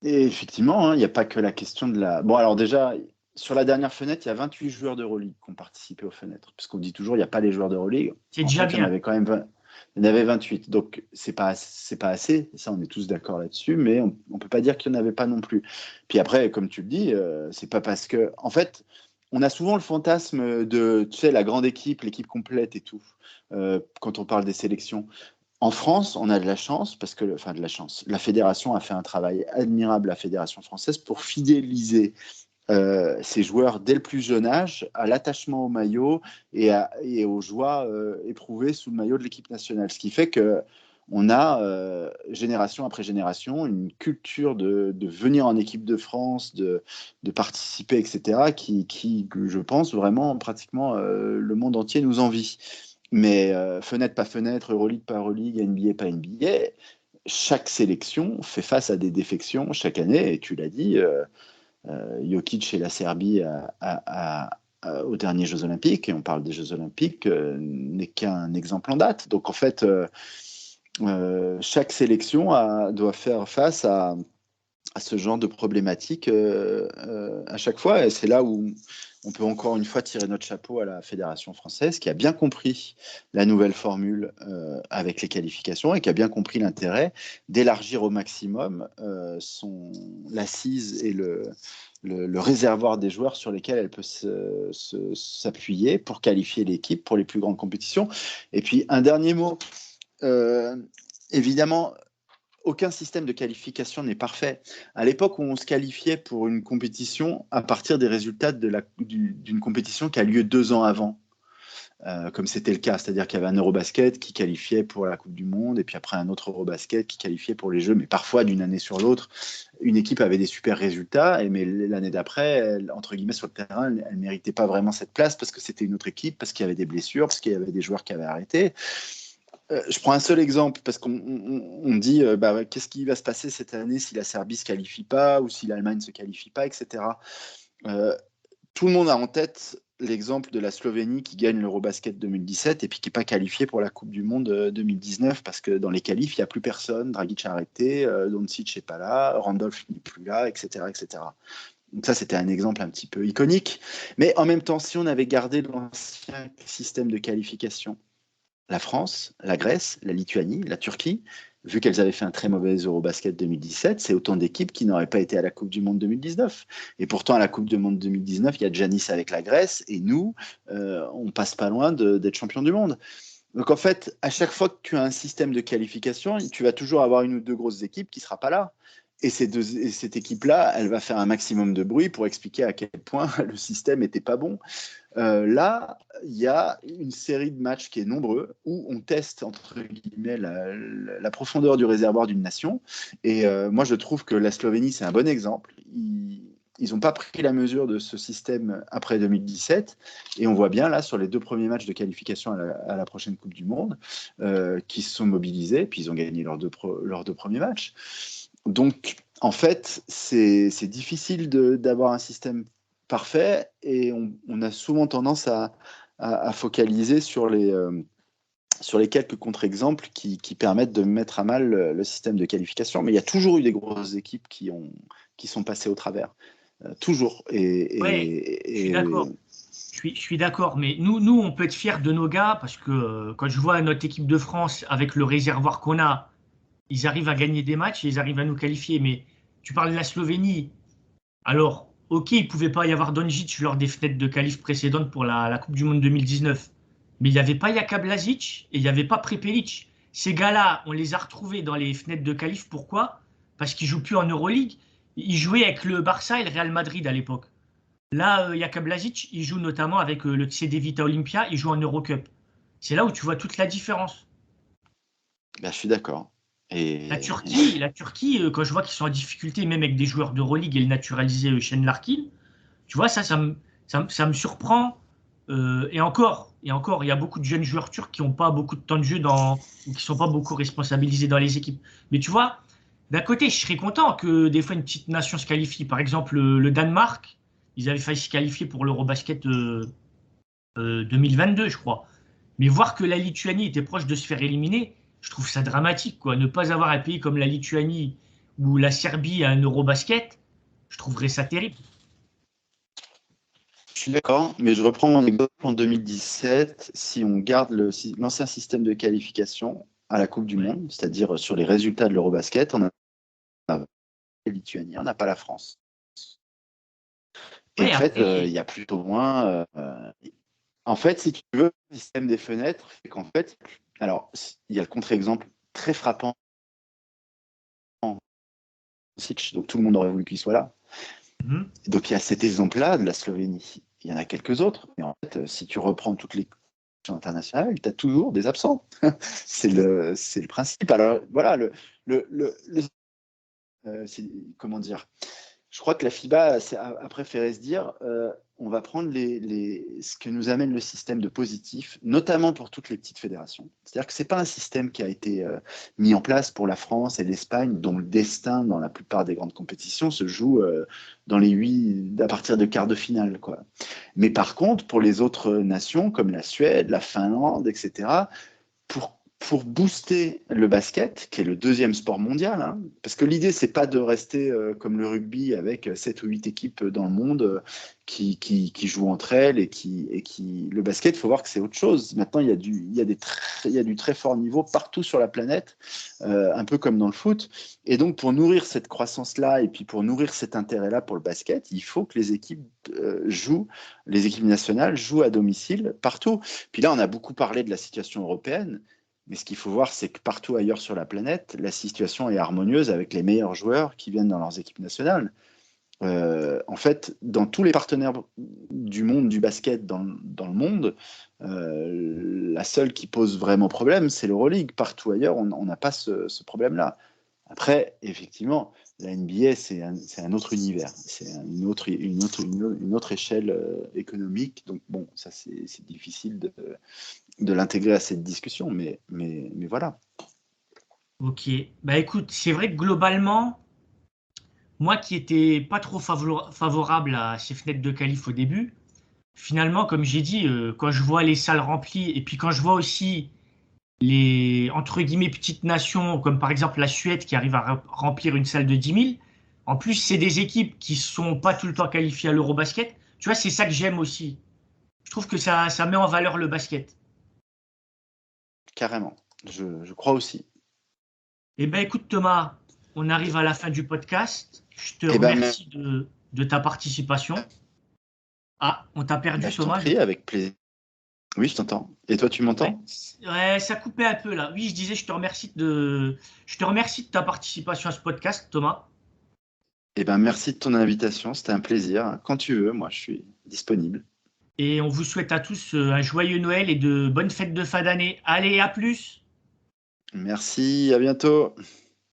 et effectivement, hein, il n'y a pas que la question de la. Bon, alors déjà, sur la dernière fenêtre, il y a 28 joueurs d'Euroleague qui ont participé aux fenêtres. Parce qu'on dit toujours, il n'y a pas les joueurs d'Euroleague. C'est En déjà fait, il y en bien. avait quand même 20. Il y en avait 28. Donc, c'est pas assez. Ça, on est tous d'accord là-dessus. Mais on ne peut pas dire qu'il n'y en avait pas non plus. Puis après, comme tu le dis, c'est pas parce que. En fait, on a souvent le fantasme de, tu sais, la grande équipe, l'équipe complète et tout, quand on parle des sélections. En France, on a de la chance, parce que, enfin de la chance, la fédération a fait un travail admirable, la fédération française, pour fidéliser ces joueurs dès le plus jeune âge à l'attachement au maillot et aux joies éprouvées sous le maillot de l'équipe nationale. Ce qui fait que on a, génération après génération, une culture de venir en équipe de France, de participer, etc., je pense, vraiment, pratiquement, le monde entier nous envie. Mais fenêtre pas fenêtre, Euroleague pas Euroleague, NBA pas NBA, chaque sélection fait face à des défections chaque année. Et tu l'as dit, Jokic et la Serbie aux derniers Jeux Olympiques, et on parle des Jeux Olympiques, n'est qu'un exemple en date. Donc en fait, chaque sélection doit faire face à ce genre de problématiques à chaque fois. Et c'est là où on peut encore une fois tirer notre chapeau à la Fédération française qui a bien compris la nouvelle formule avec les qualifications et qui a bien compris l'intérêt d'élargir au maximum l'assise et le réservoir des joueurs sur lesquels elle peut s'appuyer pour qualifier l'équipe pour les plus grandes compétitions. Et puis un dernier mot, évidemment, aucun système de qualification n'est parfait. À l'époque où on se qualifiait pour une compétition à partir des résultats d'une compétition qui a lieu 2 ans avant, comme c'était le cas, c'est-à-dire qu'il y avait un Eurobasket qui qualifiait pour la Coupe du Monde et puis après un autre Eurobasket qui qualifiait pour les Jeux, mais parfois d'une année sur l'autre, une équipe avait des super résultats, mais l'année d'après, entre guillemets, sur le terrain, elle ne méritait pas vraiment cette place parce que c'était une autre équipe, parce qu'il y avait des blessures, parce qu'il y avait des joueurs qui avaient arrêté. Je prends un seul exemple parce qu'on dit qu'est-ce qui va se passer cette année si la Serbie ne se qualifie pas ou si l'Allemagne ne se qualifie pas, etc. Tout le monde a en tête l'exemple de la Slovénie qui gagne l'Eurobasket 2017 et puis qui n'est pas qualifiée pour la Coupe du Monde 2019 parce que dans les qualifs, il n'y a plus personne. Dragic a arrêté, Doncic n'est pas là, Randolph n'est plus là, etc., etc. Donc ça, c'était un exemple un petit peu iconique. Mais en même temps, si on avait gardé l'ancien système de qualification, la France, la Grèce, la Lituanie, la Turquie, vu qu'elles avaient fait un très mauvais Eurobasket 2017, c'est autant d'équipes qui n'auraient pas été à la Coupe du Monde 2019. Et pourtant, à la Coupe du Monde 2019, il y a Giannis avec la Grèce, et nous, on passe pas loin d'être champion du monde. Donc en fait, à chaque fois que tu as un système de qualification, tu vas toujours avoir une ou deux grosses équipes qui ne sera pas là. Et cette équipe-là, elle va faire un maximum de bruit pour expliquer à quel point le système n'était pas bon. Là, il y a une série de matchs qui est nombreux où on teste entre guillemets la profondeur du réservoir d'une nation. Et moi, je trouve que la Slovénie, c'est un bon exemple. Ils n'ont pas pris la mesure de ce système après 2017. Et on voit bien là sur les 2 premiers matchs de qualification à la prochaine Coupe du Monde qui se sont mobilisés. Puis ils ont gagné leurs 2 premiers matchs. Donc, en fait, c'est difficile d'avoir un système parfait et on a souvent tendance à focaliser sur les quelques contre-exemples qui permettent de mettre à mal le système de qualification. Mais il y a toujours eu des grosses équipes qui sont passées au travers. Toujours. Ouais, je suis d'accord. Je suis d'accord, mais nous, on peut être fiers de nos gars parce que quand je vois notre équipe de France avec le réservoir qu'on a, ils arrivent à gagner des matchs et ils arrivent à nous qualifier. Mais tu parles de la Slovénie. Alors, ok, il ne pouvait pas y avoir Doncic lors des fenêtres de qualif précédentes pour la Coupe du Monde 2019. Mais il n'y avait pas Jaka Blažić et il n'y avait pas Prepelic. Ces gars-là, on les a retrouvés dans les fenêtres de qualif. Pourquoi? Parce qu'ils ne jouent plus en Euroleague. Ils jouaient avec le Barça et le Real Madrid à l'époque. Là, Jaka Blažić, il joue notamment avec le CD Vita Olympia, il joue en Eurocup. C'est là où tu vois toute la différence. Ben, je suis d'accord. Et La Turquie, quand je vois qu'ils sont en difficulté, même avec des joueurs d'Euroleague et le naturalisé Shane Larkin, tu vois, ça me surprend. Et encore, il y a beaucoup de jeunes joueurs turcs qui n'ont pas beaucoup de temps de jeu ou qui ne sont pas beaucoup responsabilisés dans les équipes. Mais tu vois, d'un côté, je serais content que des fois une petite nation se qualifie. Par exemple, le Danemark, ils avaient failli se qualifier pour l'Eurobasket 2022, je crois. Mais voir que la Lituanie était proche de se faire éliminer, je trouve ça dramatique, quoi. Ne pas avoir un pays comme la Lituanie ou la Serbie à un Eurobasket, je trouverais ça terrible. je suis d'accord, mais je reprends mon exemple en 2017. Si on garde l'ancien système de qualification à la Coupe du Ouais. Monde, c'est-à-dire sur les résultats de l'Eurobasket, on a la Lituanie, on n'a pas la France. Et Ouais, en fait, après, il y a plutôt moins. En fait, si tu veux, le système des fenêtres, c'est qu'en fait, alors, il y a le contre-exemple très frappant. Donc tout le monde aurait voulu qu'il soit là. mhm. Donc il y a cet exemple-là de la Slovénie. Il y en a quelques autres, mais en fait, si tu reprends toutes les compétitions internationales, tu as toujours des absents. C'est le principe. Alors voilà, comment dire, je crois que la FIBA a préféré se dire on va prendre ce que nous amène le système de positif, notamment pour toutes les petites fédérations. C'est-à-dire que ce n'est pas un système qui a été mis en place pour la France et l'Espagne, dont le destin dans la plupart des grandes compétitions se joue dans les 8 à partir de quarts de finale, quoi. Mais par contre, pour les autres nations, comme la Suède, la Finlande, etc., pour booster le basket, qui est le deuxième sport mondial, hein, parce que l'idée, c'est pas de rester comme le rugby avec 7 ou 8 équipes dans le monde qui jouent entre elles le basket, il faut voir que c'est autre chose. Maintenant, il y a du très fort niveau partout sur la planète, un peu comme dans le foot. Et donc, pour nourrir cette croissance-là et puis pour nourrir cet intérêt-là pour le basket, il faut que les équipes les équipes nationales jouent à domicile partout. Puis là, on a beaucoup parlé de la situation européenne. Mais ce qu'il faut voir, c'est que partout ailleurs sur la planète, la situation est harmonieuse avec les meilleurs joueurs qui viennent dans leurs équipes nationales. En fait, dans tous les partenaires du monde du basket dans le monde, la seule qui pose vraiment problème, c'est l'Euroleague. Partout ailleurs, on n'a pas ce problème-là. Après, effectivement, la NBA, c'est un autre univers, c'est une autre échelle économique. Donc bon, ça c'est difficile de l'intégrer à cette discussion, mais voilà. Ok. Bah écoute, c'est vrai que globalement, moi qui étais pas trop favorable à ces fenêtres de qualif au début, finalement, comme j'ai dit, quand je vois les salles remplies et puis quand je vois aussi les entre guillemets petites nations, comme par exemple la Suède qui arrive à remplir une salle de 10 000, en plus, c'est des équipes qui sont pas tout le temps qualifiées à l'Eurobasket. Tu vois, c'est ça que j'aime aussi. Je trouve que ça met en valeur le basket. Carrément, je crois aussi. Eh ben, écoute, Thomas, on arrive à la fin du podcast. Je te Eh ben, remercie de ta participation. Ah, on t'a perdu, je t'en Thomas, je prie, crois. avec plaisir. Oui, je t'entends. Et toi, tu Ouais. m'entends? Ouais, ça coupait un peu là. Oui, je disais, je te remercie de ta participation à ce podcast, Thomas. Eh ben, merci de ton invitation, c'était un plaisir. Quand tu veux, moi, je suis disponible. Et on vous souhaite à tous un joyeux Noël et de bonnes fêtes de fin d'année. Allez, à plus! Merci, à bientôt.